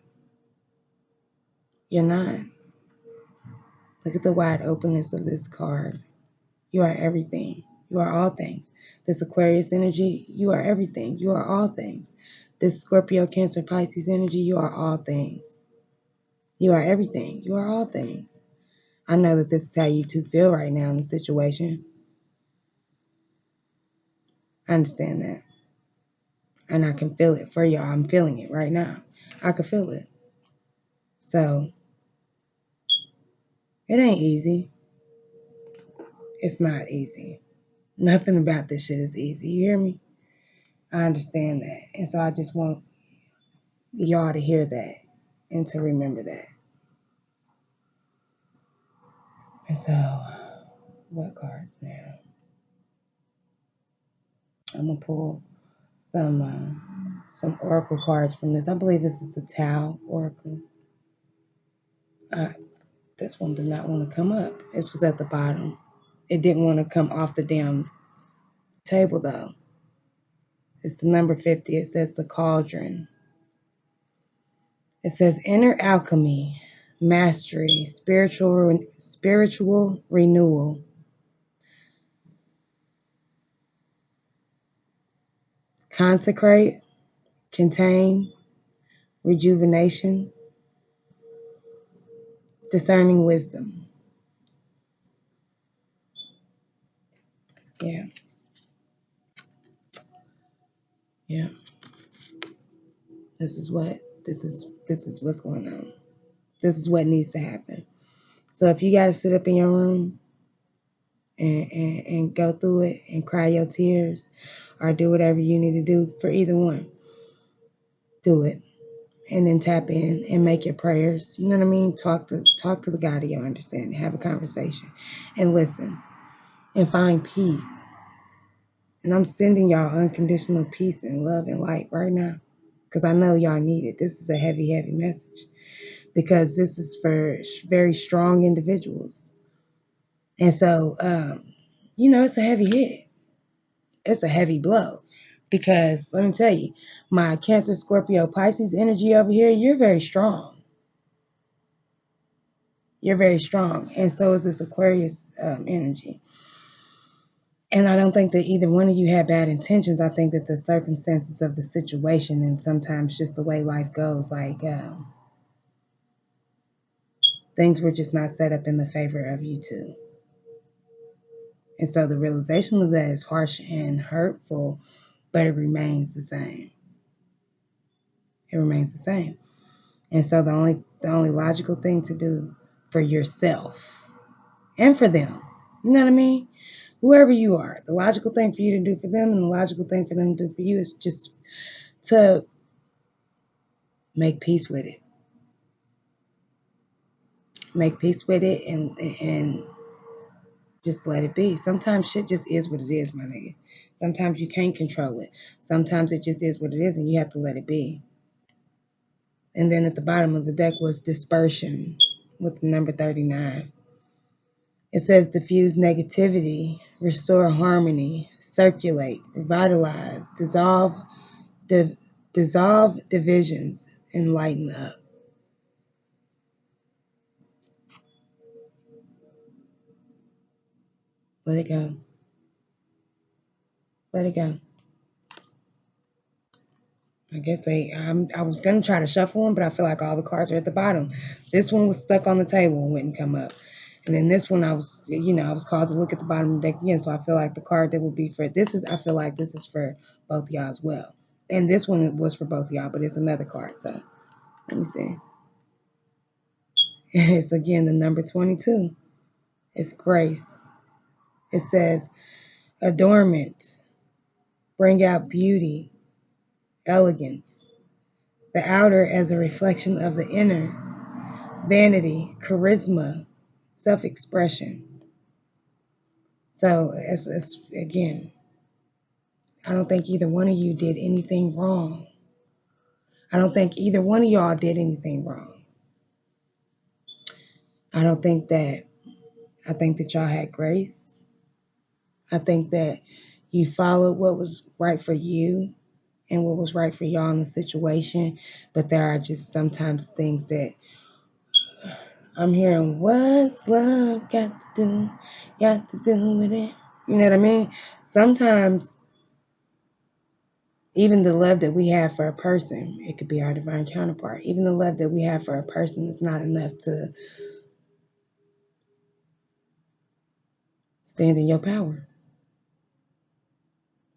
You're not. Look at the wide openness of this card. You are everything. You are all things. This Aquarius energy, you are everything. You are all things. This Scorpio, Cancer, Pisces energy, you are all things. You are everything. You are all things. I know that this is how you two feel right now in the situation. I understand that. And I can feel it for y'all. I'm feeling it right now. I can feel it. So, it ain't easy. It's not easy. Nothing about this shit is easy. You hear me? I understand that. And so I just want y'all to hear that and to remember that. And so, what cards now? I'm going to pull some oracle cards from this. I believe this is the Tau oracle. This one did not want to come up. This was at the bottom. It didn't want to come off the damn table though. It's the number 50. It says the cauldron. It says inner alchemy, mastery, spiritual renewal. Consecrate, contain, rejuvenation, discerning wisdom. Yeah. Yeah. This is what's going on. This is what needs to happen. So if you gotta sit up in your room and go through it and cry your tears or do whatever you need to do for either one, do it. and then tap in and make your prayers. You know what I mean? Talk to the God of your understanding. Have a conversation and listen and find peace. And I'm sending y'all unconditional peace and love and light right now because I know y'all need it. This is a heavy, heavy message because this is for very strong individuals. And so, it's a heavy hit. It's a heavy blow because let me tell you, my Cancer, Scorpio, Pisces energy over here, you're very strong. You're very strong. And so is this Aquarius energy. And I don't think that either one of you had bad intentions. I think that the circumstances of the situation and sometimes just the way life goes, like things were just not set up in the favor of you two. And so the realization of that is harsh and hurtful, but it remains the same. It remains the same. And so the only logical thing to do for yourself and for them, you know what I mean? Whoever you are, the logical thing for you to do for them and the logical thing for them to do for you is just to make peace with it. Make peace with it and just let it be. Sometimes shit just is what it is, my nigga. Sometimes you can't control it. Sometimes it just is what it is and you have to let it be. And then at the bottom of the deck was dispersion with the number 39. It says diffuse negativity, restore harmony, circulate, revitalize, dissolve divisions, and lighten up. Let it go. Let it go. I guess I was going to try to shuffle them, but I feel like all the cards are at the bottom. This one was stuck on the table and wouldn't come up. And then this one, I was called to look at the bottom of the deck again. So I feel like the card that would be I feel like this is for both y'all as well. And this one was for both y'all, but it's another card. So let me see. It's again the number 22. It's grace. It says adornment, bring out beauty, elegance. The outer as a reflection of the inner, vanity, charisma, self-expression. So it's again, I don't think either one of you did anything wrong. I don't think either one of y'all did anything wrong. I don't think that, I think that y'all had grace. I think that you followed what was right for you and what was right for y'all in the situation. But there are just sometimes things that I'm hearing, what's love got to do with it? You know what I mean? Sometimes even the love that we have for a person, it could be our divine counterpart. Even the love that we have for a person is not enough to stand in your power.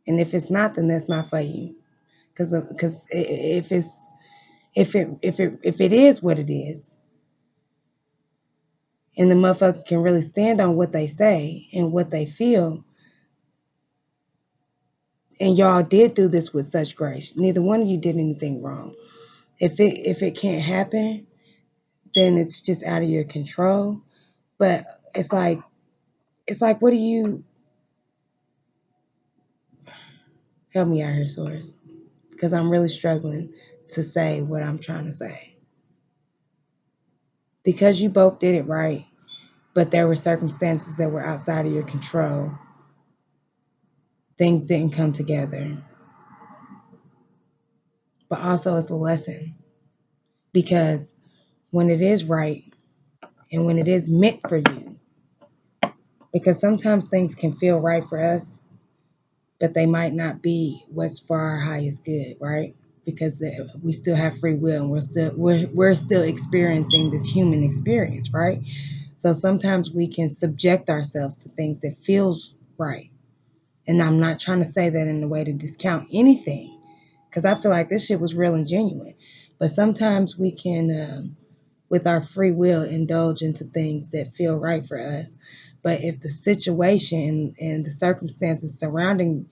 And if it's not, then that's not for you. Because if it is what it is, and the motherfucker can really stand on what they say and what they feel, and y'all did do this with such grace. Neither one of you did anything wrong. If it can't happen, then it's just out of your control. But it's like what do you help me out here, Source? Because I'm really struggling to say what I'm trying to say. Because you both did it right, but there were circumstances that were outside of your control. Things didn't come together. But also it's a lesson. Because when it is right and when it is meant for you, because sometimes things can feel right for us, but they might not be what's for our highest good, right? Because we still have free will and we're still experiencing this human experience, right? So sometimes we can subject ourselves to things that feels right. And I'm not trying to say that in a way to discount anything, because I feel like this shit was real and genuine. But sometimes we can, with our free will, indulge into things that feel right for us. But if the situation and the circumstances surrounding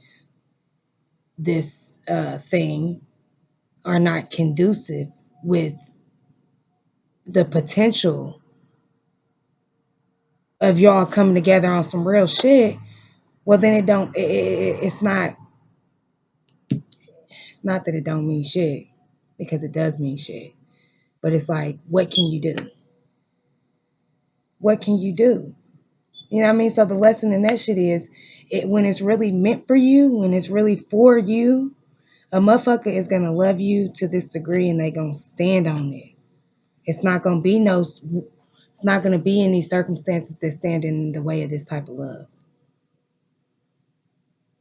this thing are not conducive with the potential of y'all coming together on some real shit, well then it's not that it don't mean shit, because it does mean shit. But it's like, what can you do? What can you do? You know what I mean? So the lesson in that shit is, when it's really meant for you, when it's really for you, a motherfucker is gonna love you to this degree and they gonna stand on it. It's not gonna be it's not gonna be any circumstances that stand in the way of this type of love.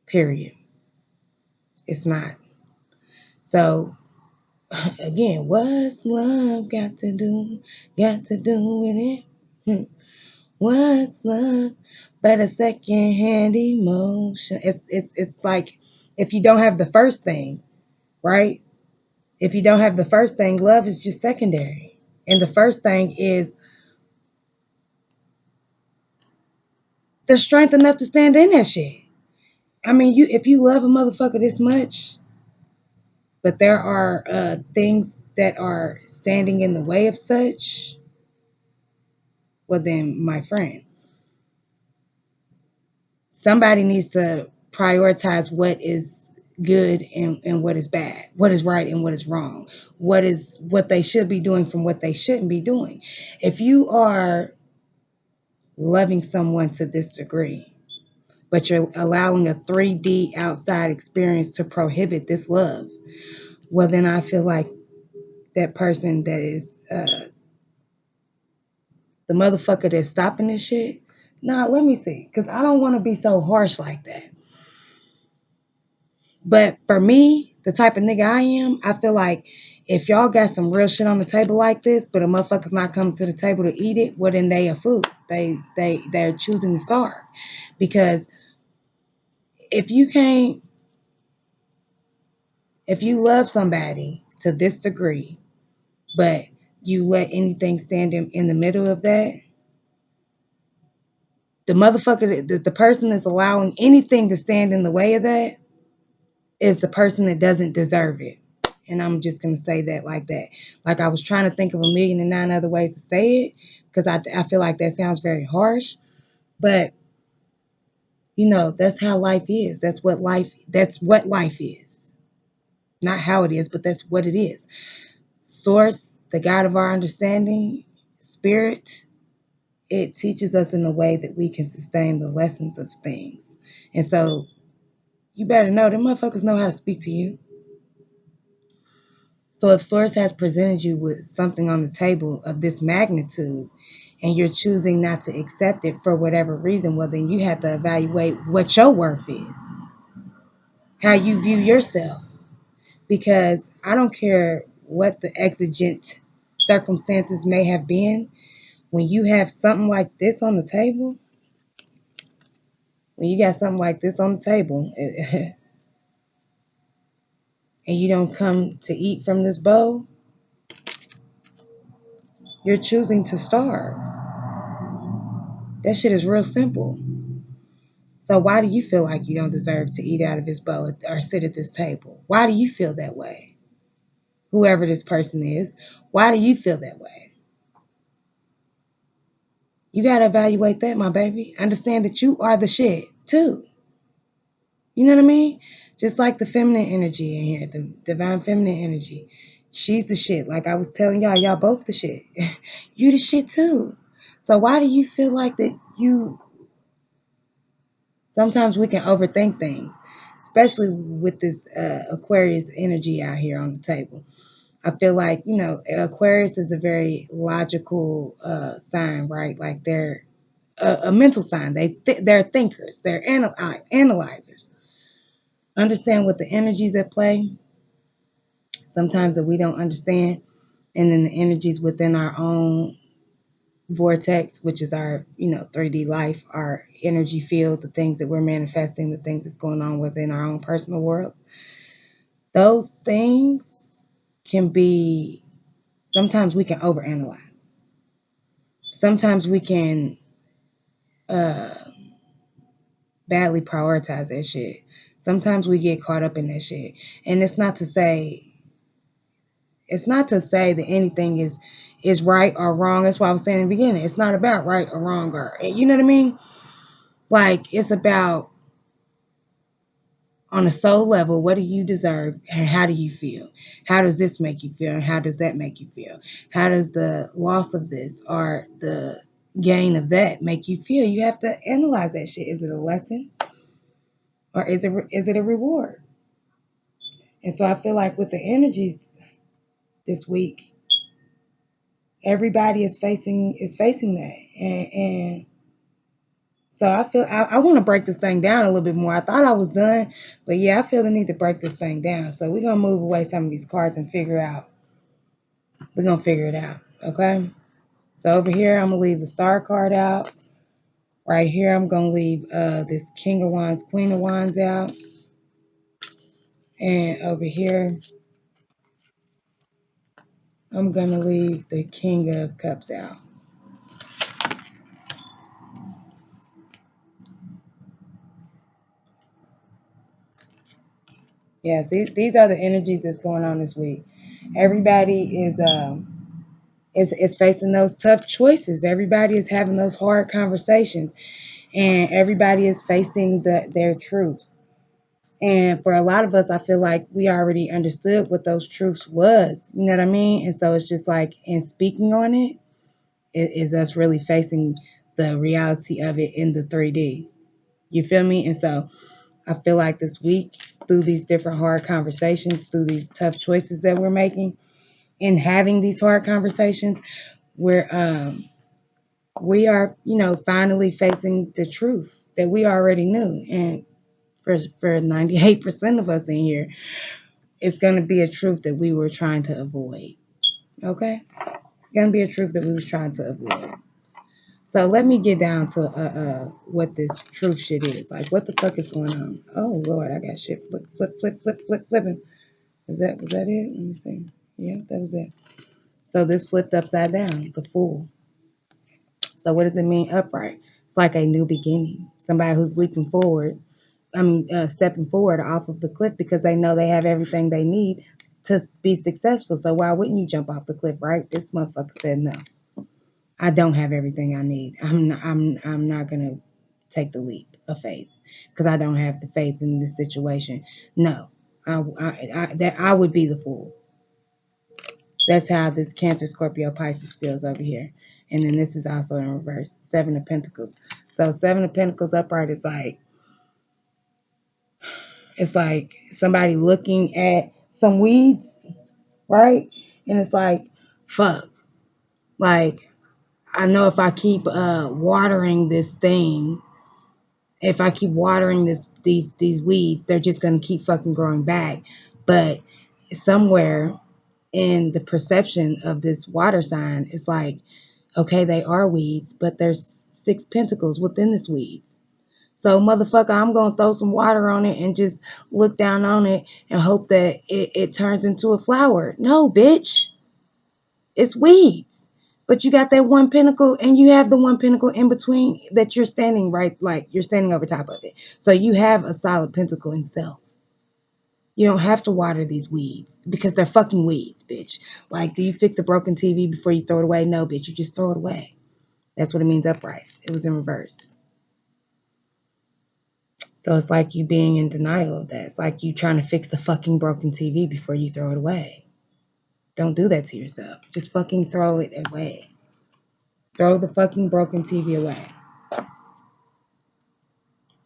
Period. It's not. So again, what's love got to do? Got to do with it? What's love but a secondhand emotion? It's like, if you don't have the first thing, right? If you don't have the first thing, love is just secondary. And the first thing is the strength enough to stand in that shit. I mean, if you love a motherfucker this much, but there are things that are standing in the way of such, well then, my friend, somebody needs to prioritize what is good and what is bad, what is right and what is wrong, what they should be doing from what they shouldn't be doing. If you are loving someone to this degree, but you're allowing a 3D outside experience to prohibit this love, well then I feel like that person that is the motherfucker that's stopping this shit. Nah, let me see, because I don't want to be so harsh like that. But for me, the type of nigga I am, I feel like if y'all got some real shit on the table like this, but a motherfucker's not coming to the table to eat it, well then they a food. They're choosing to starve. Because if you can't, if you love somebody to this degree, but you let anything stand in the middle of that, the motherfucker, the person that's allowing anything to stand in the way of that is the person that doesn't deserve it. And I'm just going to say that like that. Like, I was trying to think of 1,000,009 other ways to say it, because I feel like that sounds very harsh. But, that's how life is. That's what life is. Not how it is, but that's what it is. Source, the God of our understanding, spirit, it teaches us in a way that we can sustain the lessons of things. And so you better know them motherfuckers know how to speak to you. So if Source has presented you with something on the table of this magnitude and you're choosing not to accept it for whatever reason, well, then you have to evaluate what your worth is, how you view yourself. Because I don't care what the exigent circumstances may have been, when you have something like this on the table, when you got something like this on the table and you don't come to eat from this bowl, you're choosing to starve. That shit is real simple. So why do you feel like you don't deserve to eat out of his bowl or sit at this table? Why do you feel that way? Whoever this person is, why do you feel that way? You got to evaluate that, my baby. Understand that you are the shit too. You know what I mean? Just like the feminine energy in here, the divine feminine energy. She's the shit. Like I was telling y'all both the shit. You the shit too. So why do you feel like that sometimes we can overthink things, especially with this Aquarius energy out here on the table. I feel like, Aquarius is a very logical sign, right? Like they're a mental sign. They're thinkers. They're analyzers. Understand what the energies at play sometimes that we don't understand, and then the energies within our own vortex, which is our 3D life, our energy field, the things that we're manifesting, the things that's going on within our own personal worlds. Those things can be, sometimes we can overanalyze. Sometimes we can uh badly prioritize that shit. Sometimes we get caught up in that shit. And it's not to say It's not to say that anything is right or wrong. That's why I was saying in the beginning. It's not about right or wrong or you know what I mean? Like it's about on a soul level, what do you deserve and how do you feel? How does this make you feel and how does that make you feel? How does the loss of this or the gain of that make you feel? You have to analyze that shit. Is it a lesson or is it a reward? And so I feel like with the energies this week, everybody is facing that, and so I feel I want to break this thing down a little bit more. I thought I was done, but yeah, I feel the need to break this thing down. So we're gonna move away some of these cards and figure out. We're gonna figure it out, okay? So over here, I'm gonna leave the Star card out. Right here, I'm gonna leave this King of Wands, Queen of Wands out, and over here, I'm gonna leave the King of Cups out. Yeah, these are the energies that's going on this week. Everybody is facing those tough choices. Everybody is having those hard conversations, and everybody is facing their truths. And for a lot of us, I feel like we already understood what those truths was. You know what I mean? And so it's just like in speaking on it is us really facing the reality of it in the 3D. You feel me? And so I feel like this week, through these different hard conversations, through these tough choices that we're making, and having these hard conversations, we're we are, finally facing the truth that we already knew. And for 98% of us in here, it's going to be a truth that we were trying to avoid. Okay? It's going to be a truth that we were trying to avoid. So let me get down to what this truth shit is. Like, what the fuck is going on? Oh, Lord, I got shit flipping. Was that it? Let me see. Yeah, that was it. So this flipped upside down, the Fool. So what does it mean upright? It's like a new beginning. Somebody who's leaping forward. Stepping forward off of the cliff because they know they have everything they need to be successful. So why wouldn't you jump off the cliff, right? This motherfucker said no. I don't have everything I need. I'm not gonna take the leap of faith because I don't have the faith in this situation. No, I would be the fool. That's how this Cancer, Scorpio, Pisces feels over here. And then this is also in reverse, Seven of Pentacles. So Seven of Pentacles upright is like, it's like somebody looking at some weeds, right? And it's like, fuck. Like, I know if I keep watering this thing, if I keep watering these weeds, they're just gonna keep fucking growing back. But somewhere in the perception of this water sign, it's like, okay, they are weeds, but there's six pentacles within this weeds. So, motherfucker, I'm going to throw some water on it and just look down on it and hope that it turns into a flower. No, bitch. It's weeds. But you got that one pinnacle and you have the one pinnacle in between that you're standing right, like you're standing over top of it. So you have a solid pinnacle in self. You don't have to water these weeds because they're fucking weeds, bitch. Like, do you fix a broken TV before you throw it away? No, bitch. You just throw it away. That's what it means upright. It was in reverse. So it's like you being in denial of that. It's like you trying to fix the fucking broken TV before you throw it away. Don't do that to yourself. Just fucking throw it away. Throw the fucking broken TV away.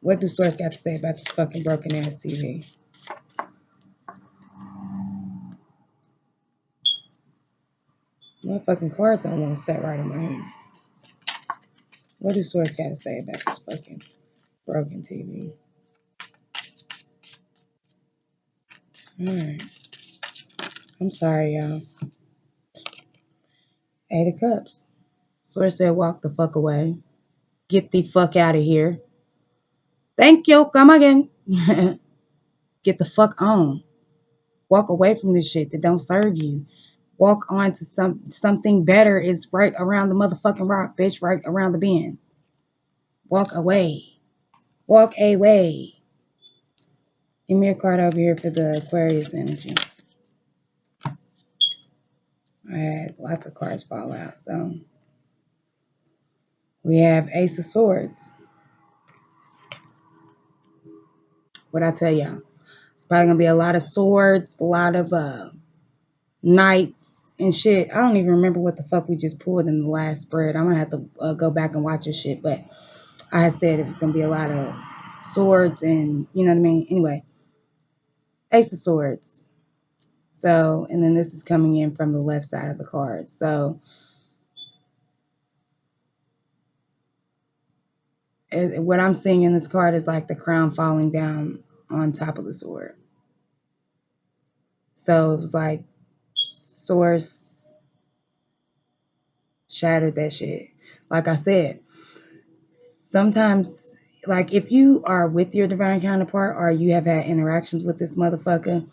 What do Source got to say about this fucking broken ass TV? My fucking cards don't want to set right in my hand. What do Source got to say about this fucking broken TV? Alright. I'm sorry, y'all. Eight of Cups. Source said walk the fuck away. Get the fuck out of here. Thank you. Come again. Get the fuck on. Walk away from this shit that don't serve you. Walk on to something better is right around the motherfucking rock, bitch. Right around the bend. Walk away. Walk away. Give me a card over here for the Aquarius energy. lots of cards fall out. So we have Ace of Swords. What I tell y'all? It's probably gonna be a lot of swords, a lot of knights and shit. I don't even remember what the fuck we just pulled in the last spread. I'm gonna have to go back and watch this shit. But I had said it was gonna be a lot of swords and you know what I mean. Anyway, Ace of Swords. So, and then this is coming in from the left side of the card. So, what I'm seeing in this card is like the crown falling down on top of the sword. So it was like Source shattered that shit. Like I said, sometimes, like if you are with your divine counterpart or you have had interactions with this motherfucker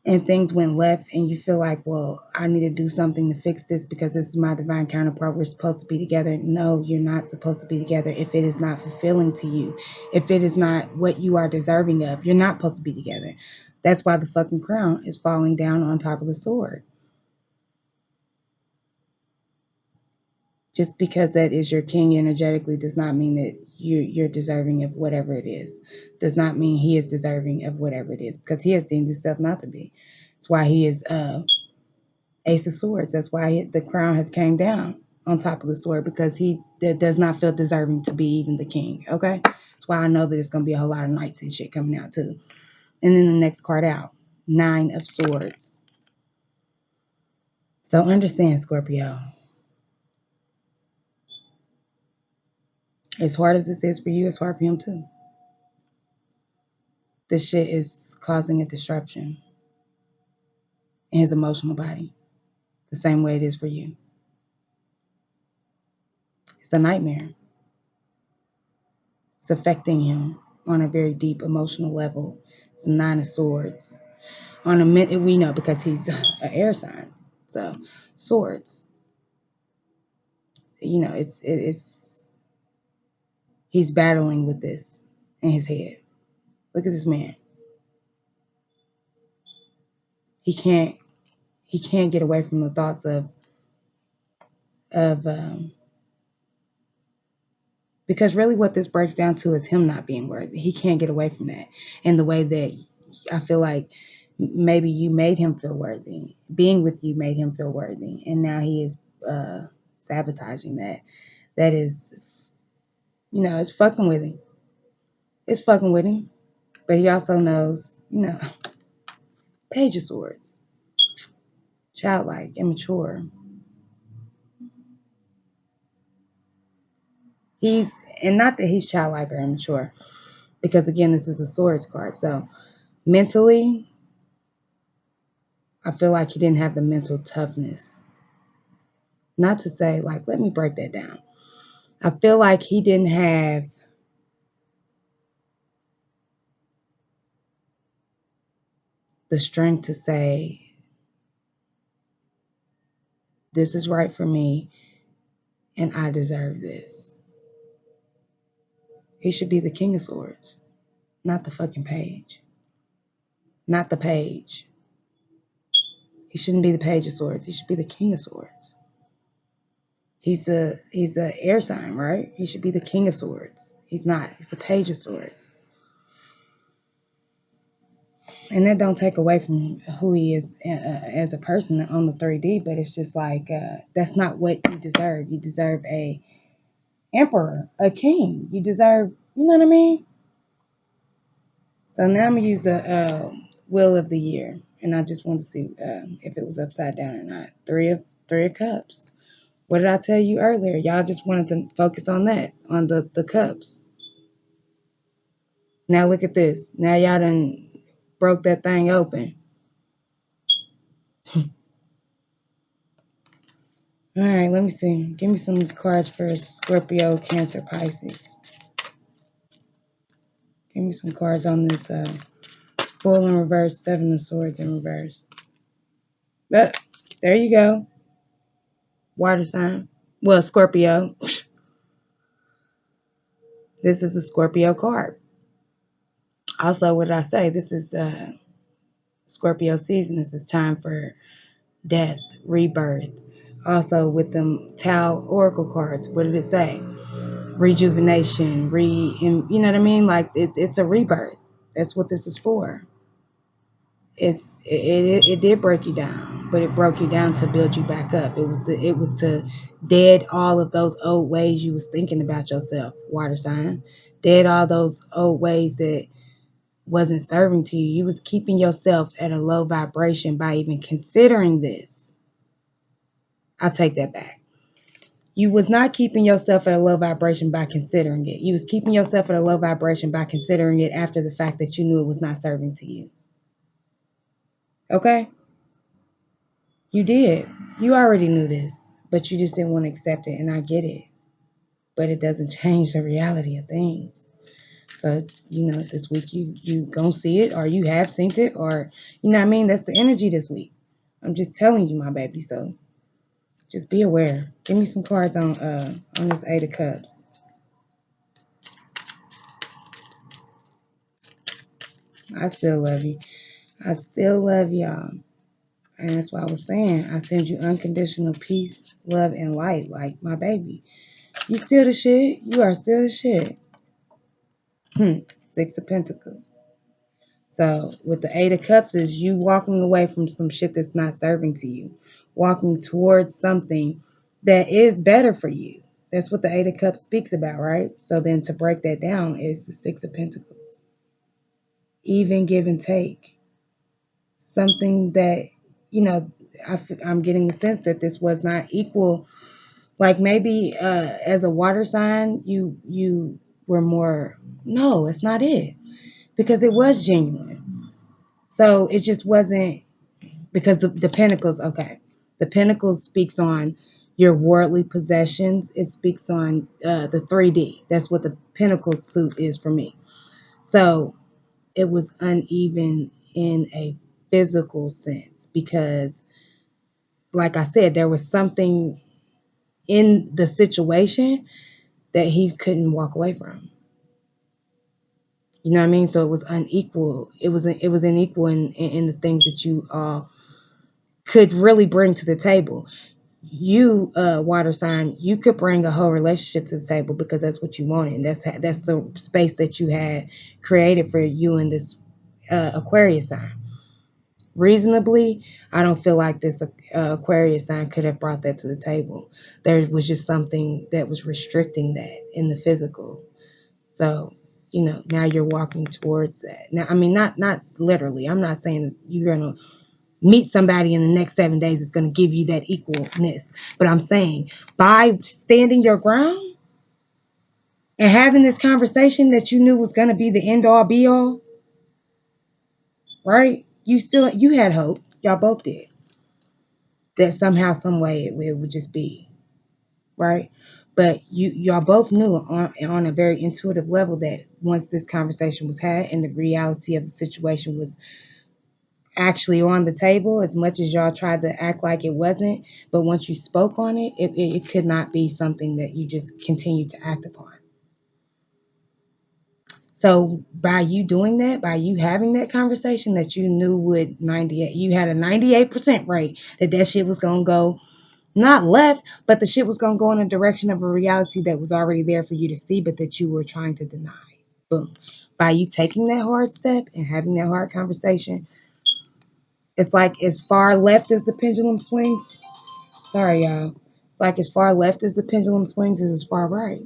and things went left and you feel like, well, I need to do something to fix this because this is my divine counterpart. We're supposed to be together. No, you're not supposed to be together if it is not fulfilling to you. If it is not what you are deserving of, you're not supposed to be together. That's why the fucking crown is falling down on top of the sword. Just because that is your king energetically does not mean that you're deserving of whatever it is. Does not mean he is deserving of whatever it is because he has deemed himself not to be. That's why he is Ace of Swords. That's why the crown has came down on top of the sword because he does not feel deserving to be even the king. Okay, that's why I know that it's gonna be a whole lot of knights and shit coming out too. And then the next card out, Nine of Swords. So understand, Scorpio. As hard as this is for you, it's hard for him too. This shit is causing a disruption in his emotional body, the same way it is for you. It's a nightmare. It's affecting him on a very deep emotional level. It's the Nine of Swords. On a minute, we know because he's an air sign. So, swords. You know, it's he's battling with this in his head. Look at this man. He can't get away from the thoughts of because really what this breaks down to is him not being worthy. He can't get away from that. And the way that I feel like maybe you made him feel worthy. Being with you made him feel worthy. And now he is sabotaging that. That is, you know, it's fucking with him. It's fucking with him. But he also knows, you know, Page of Swords. Childlike, immature. He's, and not that he's childlike or immature, because again, this is a swords card. So mentally, I feel like he didn't have the mental toughness. Not to say, like, let me break that down. I feel like he didn't have the strength to say, this is right for me and I deserve this. He should be the King of Swords, not the fucking page. Not the page. He shouldn't be the Page of Swords. He should be the King of Swords. He's a air sign, right? He should be the King of Swords. He's not. He's the Page of Swords. And that don't take away from who he is as a person on the 3D, but it's just like that's not what you deserve. You deserve a emperor, a king. You deserve, you know what I mean? So now I'm gonna use the Wheel of the Year, and I just want to see if it was upside down or not. Three of Cups. What did I tell you earlier? Y'all just wanted to focus on that, on the cups. Now look at this. Now y'all done broke that thing open. All right, let me see. Give me some cards for Scorpio, Cancer, Pisces. Give me some cards on this Fool in reverse, Seven of Swords in reverse. But there you go. Water sign. Well, Scorpio. This is a Scorpio card. Also, what did I say? This is Scorpio season. This is time for death, rebirth, Also with them Tao Oracle cards, what did it say? Rejuvenation, you know what I mean? Like it's a rebirth. That's what this is for. It did break you down, but it broke you down to build you back up. It was to dead all of those old ways you was thinking about yourself, water sign. Dead all those old ways that wasn't serving to you. You was keeping yourself at a low vibration by even considering this. I'll take that back. You was not keeping yourself at a low vibration by considering it. You was keeping yourself at a low vibration by considering it after the fact that you knew it was not serving to you. Okay? You did. You already knew this, but you just didn't want to accept it, and I get it. But it doesn't change the reality of things. So, this week you gonna see it, or you have seen it, or you know what I mean? That's the energy this week. I'm just telling you, my baby. So just be aware. Give me some cards on this Eight of Cups. I still love you. I still love y'all. And that's why I was saying I send you unconditional peace, love, and light, like my baby. You still the shit. You are still the shit. Six of Pentacles. So with the Eight of Cups is you walking away from some shit that's not serving to you. Walking towards something that is better for you. That's what the Eight of Cups speaks about, right? So then to break that down is the Six of Pentacles. Even give and take. Something that, I'm getting the sense that this was not equal. Like maybe as a water sign, you were more, no, it's not it. Because it was genuine. So it just wasn't, because the Pentacles, okay. The Pentacles speaks on your worldly possessions. It speaks on the 3D. That's what the Pentacles suit is for me. So it was uneven in a physical sense because, like I said, there was something in the situation that he couldn't walk away from. You know what I mean? So it was unequal. It was unequal in the things that you could really bring to the table. You, water sign, you could bring a whole relationship to the table because that's what you wanted. And that's the space that you had created for you and this Aquarius sign. Reasonably, I don't feel like this Aquarius sign could have brought that to the table. There was just something that was restricting that in the physical. So, now you're walking towards that. Now, I mean, not literally. I'm not saying you're gonna meet somebody in the next 7 days is gonna give you that equalness. But I'm saying by standing your ground and having this conversation that you knew was gonna be the end all be all, right? You had hope. Y'all both did. That somehow, some way it would just be, right? But y'all both knew on a very intuitive level that once this conversation was had and the reality of the situation was actually on the table, as much as y'all tried to act like it wasn't, but once you spoke on it, it could not be something that you just continued to act upon. So by you doing that, by you having that conversation that you knew would 98, you had a 98% rate that shit was gonna go not left, but the shit was gonna go in a direction of a reality that was already there for you to see, but that you were trying to deny. Boom. By you taking that hard step and having that hard conversation, it's like as far left as the pendulum swings. Sorry, y'all. It's like as far left as the pendulum swings is as far right.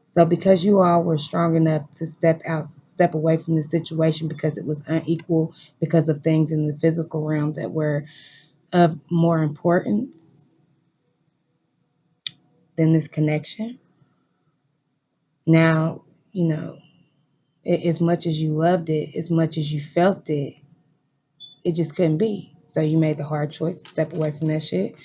So because you all were strong enough to step away from the situation because it was unequal, because of things in the physical realm that were of more importance than this connection. Now, as much as you loved it, as much as you felt it, it just couldn't be. So you made the hard choice to step away from that shit.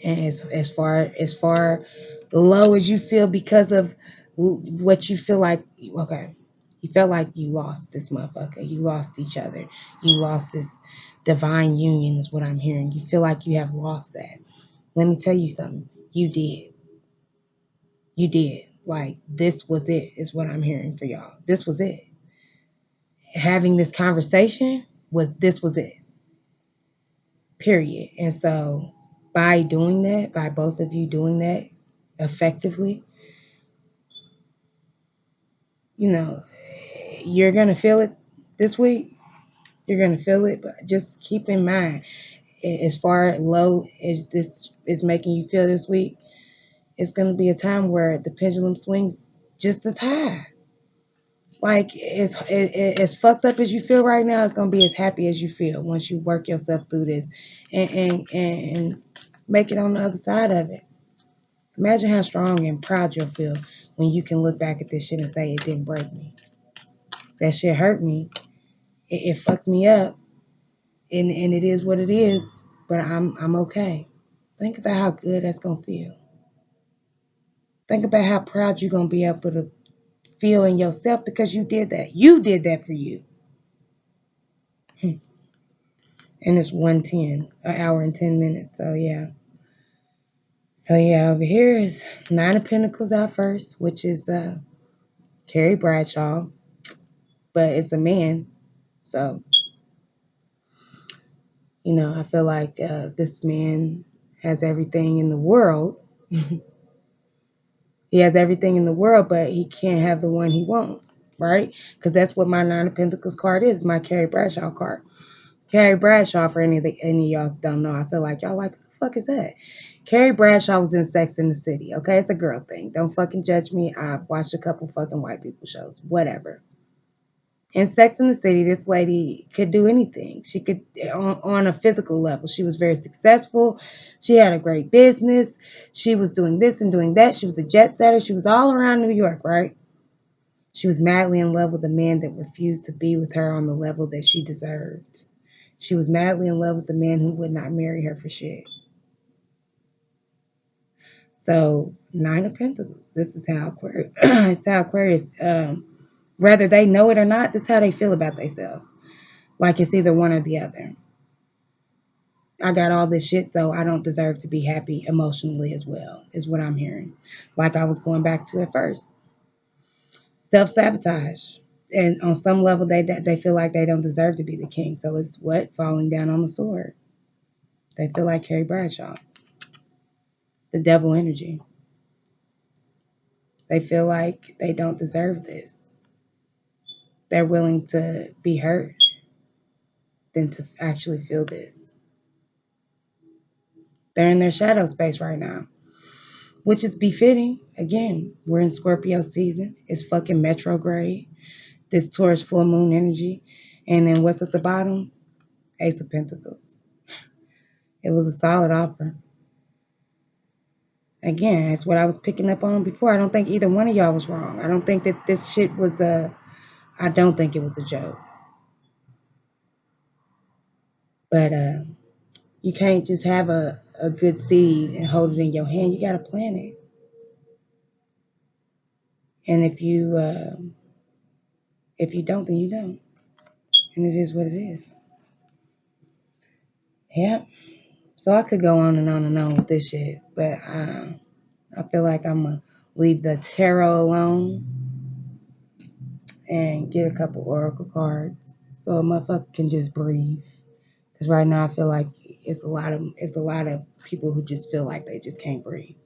And as far low as you feel because of what you feel like, okay, you felt like you lost this motherfucker. You lost each other. You lost this divine union is what I'm hearing. You feel like you have lost that. Let me tell you something. You did. You did. Like this was it is what I'm hearing for y'all. This was it. Having this conversation was it. Period. And so by doing that, by both of you doing that effectively, you know, you're going to feel it this week. You're going to feel it, but just keep in mind, as far low as this is making you feel this week, it's going to be a time where the pendulum swings just as high. Like as fucked up as you feel right now, it's gonna be as happy as you feel once you work yourself through this and make it on the other side of it. Imagine how strong and proud you'll feel when you can look back at this shit and say it didn't break me. That shit hurt me. It fucked me up, and it is what it is. But I'm okay. Think about how good that's gonna feel. Think about how proud you're gonna be able to feel in yourself because you did that. You did that for you. And it's 1:10, an hour and 10 minutes. So yeah. So yeah, over here is Nine of Pentacles out first, which is Carrie Bradshaw, but it's a man. So, I feel like this man has everything in the world. He has everything in the world, but he can't have the one he wants, right? Because that's what my Nine of Pentacles card is, my Carrie Bradshaw card. Carrie Bradshaw, for any of y'all don't know, I feel like y'all like, who the fuck is that? Carrie Bradshaw was in Sex in the City, okay? It's a girl thing. Don't fucking judge me. I've watched a couple fucking white people shows. Whatever. In Sex in the City, this lady could do anything. She could, on a physical level. She was very successful. She had a great business. She was doing this and doing that. She was a jet setter. She was all around New York, right? She was madly in love with a man that refused to be with her on the level that she deserved. She was madly in love with the man who would not marry her for shit. So, Nine of Pentacles. This is how Aquarius, it's how Aquarius, whether they know it or not, this is how they feel about themselves. Like it's either one or the other. I got all this shit, so I don't deserve to be happy emotionally as well, is what I'm hearing. Like I was going back to at first. Self-sabotage. And on some level, they feel like they don't deserve to be the king. So it's what? Falling down on the sword. They feel like Carrie Bradshaw. The devil energy. They feel like they don't deserve this. They're willing to be hurt than to actually feel this. They're in their shadow space right now, which is befitting. Again, we're in Scorpio season. It's fucking retrograde. This Taurus full moon energy. And then what's at the bottom? Ace of Pentacles. It was a solid offer. Again, it's what I was picking up on before. I don't think either one of y'all was wrong. I don't think that this shit was I don't think it was a joke. But you can't just have a good seed and hold it in your hand. You got to plant it. And if you don't, then you don't. And it is what it is. Yeah. So I could go on and on and on with this shit, but I feel like I'm gonna leave the tarot alone and get a couple oracle cards so a motherfucker can just breathe. Cause right now I feel like it's a lot of people who just feel like they just can't breathe.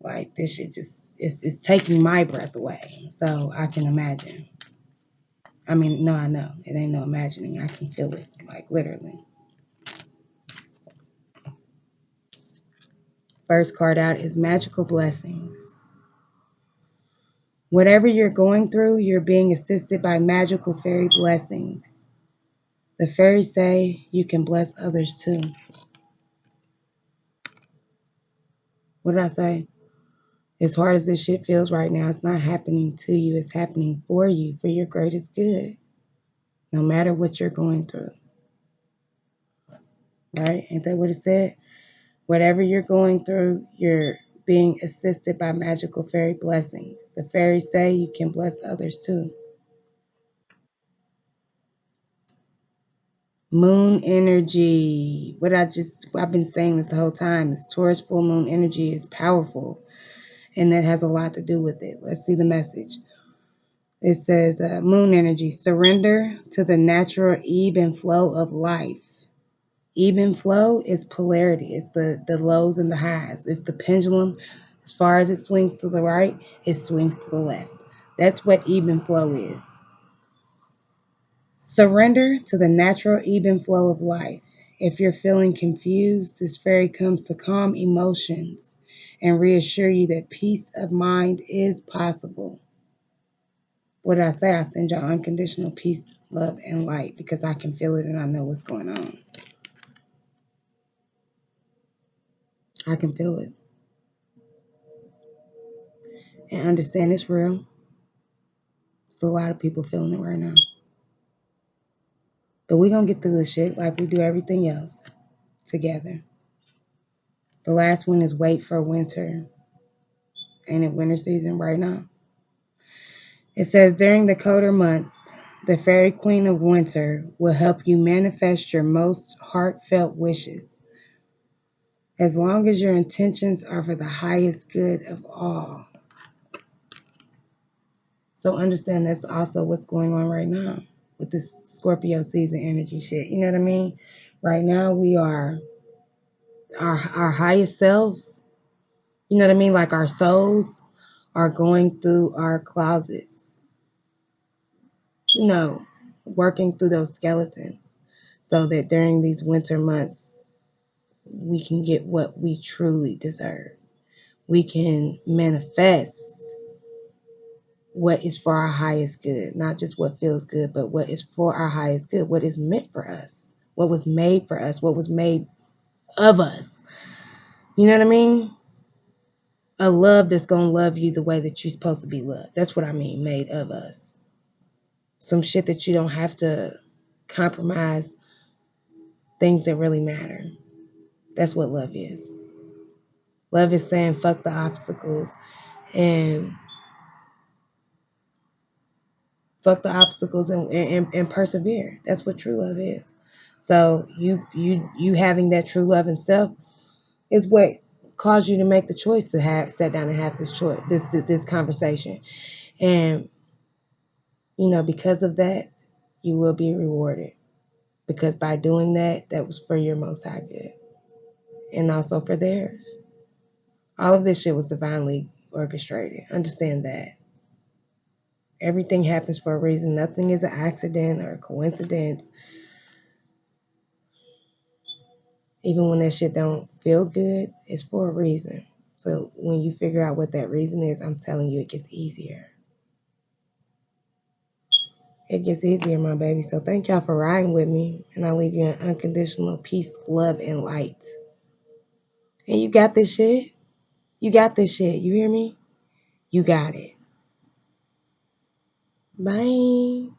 Like this shit just it's taking my breath away. So I can imagine. I mean, no, I know. It ain't no imagining. I can feel it, like literally. First card out is Magical Blessings. Whatever you're going through, you're being assisted by magical fairy blessings. The fairies say you can bless others too. What did I say? As hard as this shit feels right now, it's not happening to you. It's happening for you, for your greatest good. No matter what you're going through. Right? Ain't that what it said? Whatever you're going through, you're being assisted by magical fairy blessings. The fairies say you can bless others too. Moon energy. I've been saying this the whole time. This Taurus full moon energy is powerful. And that has a lot to do with it. Let's see the message. It says moon energy. Surrender to the natural ebb and flow of life. Even flow is polarity. It's the lows and the highs. It's the pendulum. As far as it swings to the right, it swings to the left. That's what even flow is. Surrender to the natural even flow of life. If you're feeling confused, this fairy comes to calm emotions and reassure you that peace of mind is possible. What did I say? I send y'all unconditional peace, love, and light because I can feel it and I know what's going on. I can feel it and understand it's real. There's a lot of people feeling it right now. But we're going to get through this shit like we do everything else together. The last one is wait for winter. Ain't it winter season right now? It says during the colder months, the fairy queen of winter will help you manifest your most heartfelt wishes. As long as your intentions are for the highest good of all. So understand that's also what's going on right now with this Scorpio season energy shit. You know what I mean? Right now we are our highest selves, you know what I mean? Like our souls are going through our closets, you know, working through those skeletons so that during these winter months, we can get what we truly deserve. We can manifest what is for our highest good, not just what feels good, but what is for our highest good, what is meant for us, what was made for us, what was made of us. You know what I mean? A love that's going to love you the way that you're supposed to be loved. That's what I mean, made of us. Some shit that you don't have to compromise things that really matter. That's what love is. Love is saying fuck the obstacles and and persevere. That's what true love is. So you having that true love in self is what caused you to make the choice to have sit down and have this conversation. And you know, because of that, you will be rewarded. Because by doing that, that was for your most high good. And also for theirs. All of this shit was divinely orchestrated. Understand that. Everything happens for a reason. Nothing is an accident or a coincidence. Even when that shit don't feel good, it's for a reason. So when you figure out what that reason is, I'm telling you, it gets easier. It gets easier, my baby. So thank y'all for riding with me. And I leave you in unconditional peace, love, and light. And you got this shit. You got this shit. You hear me? You got it. Bye.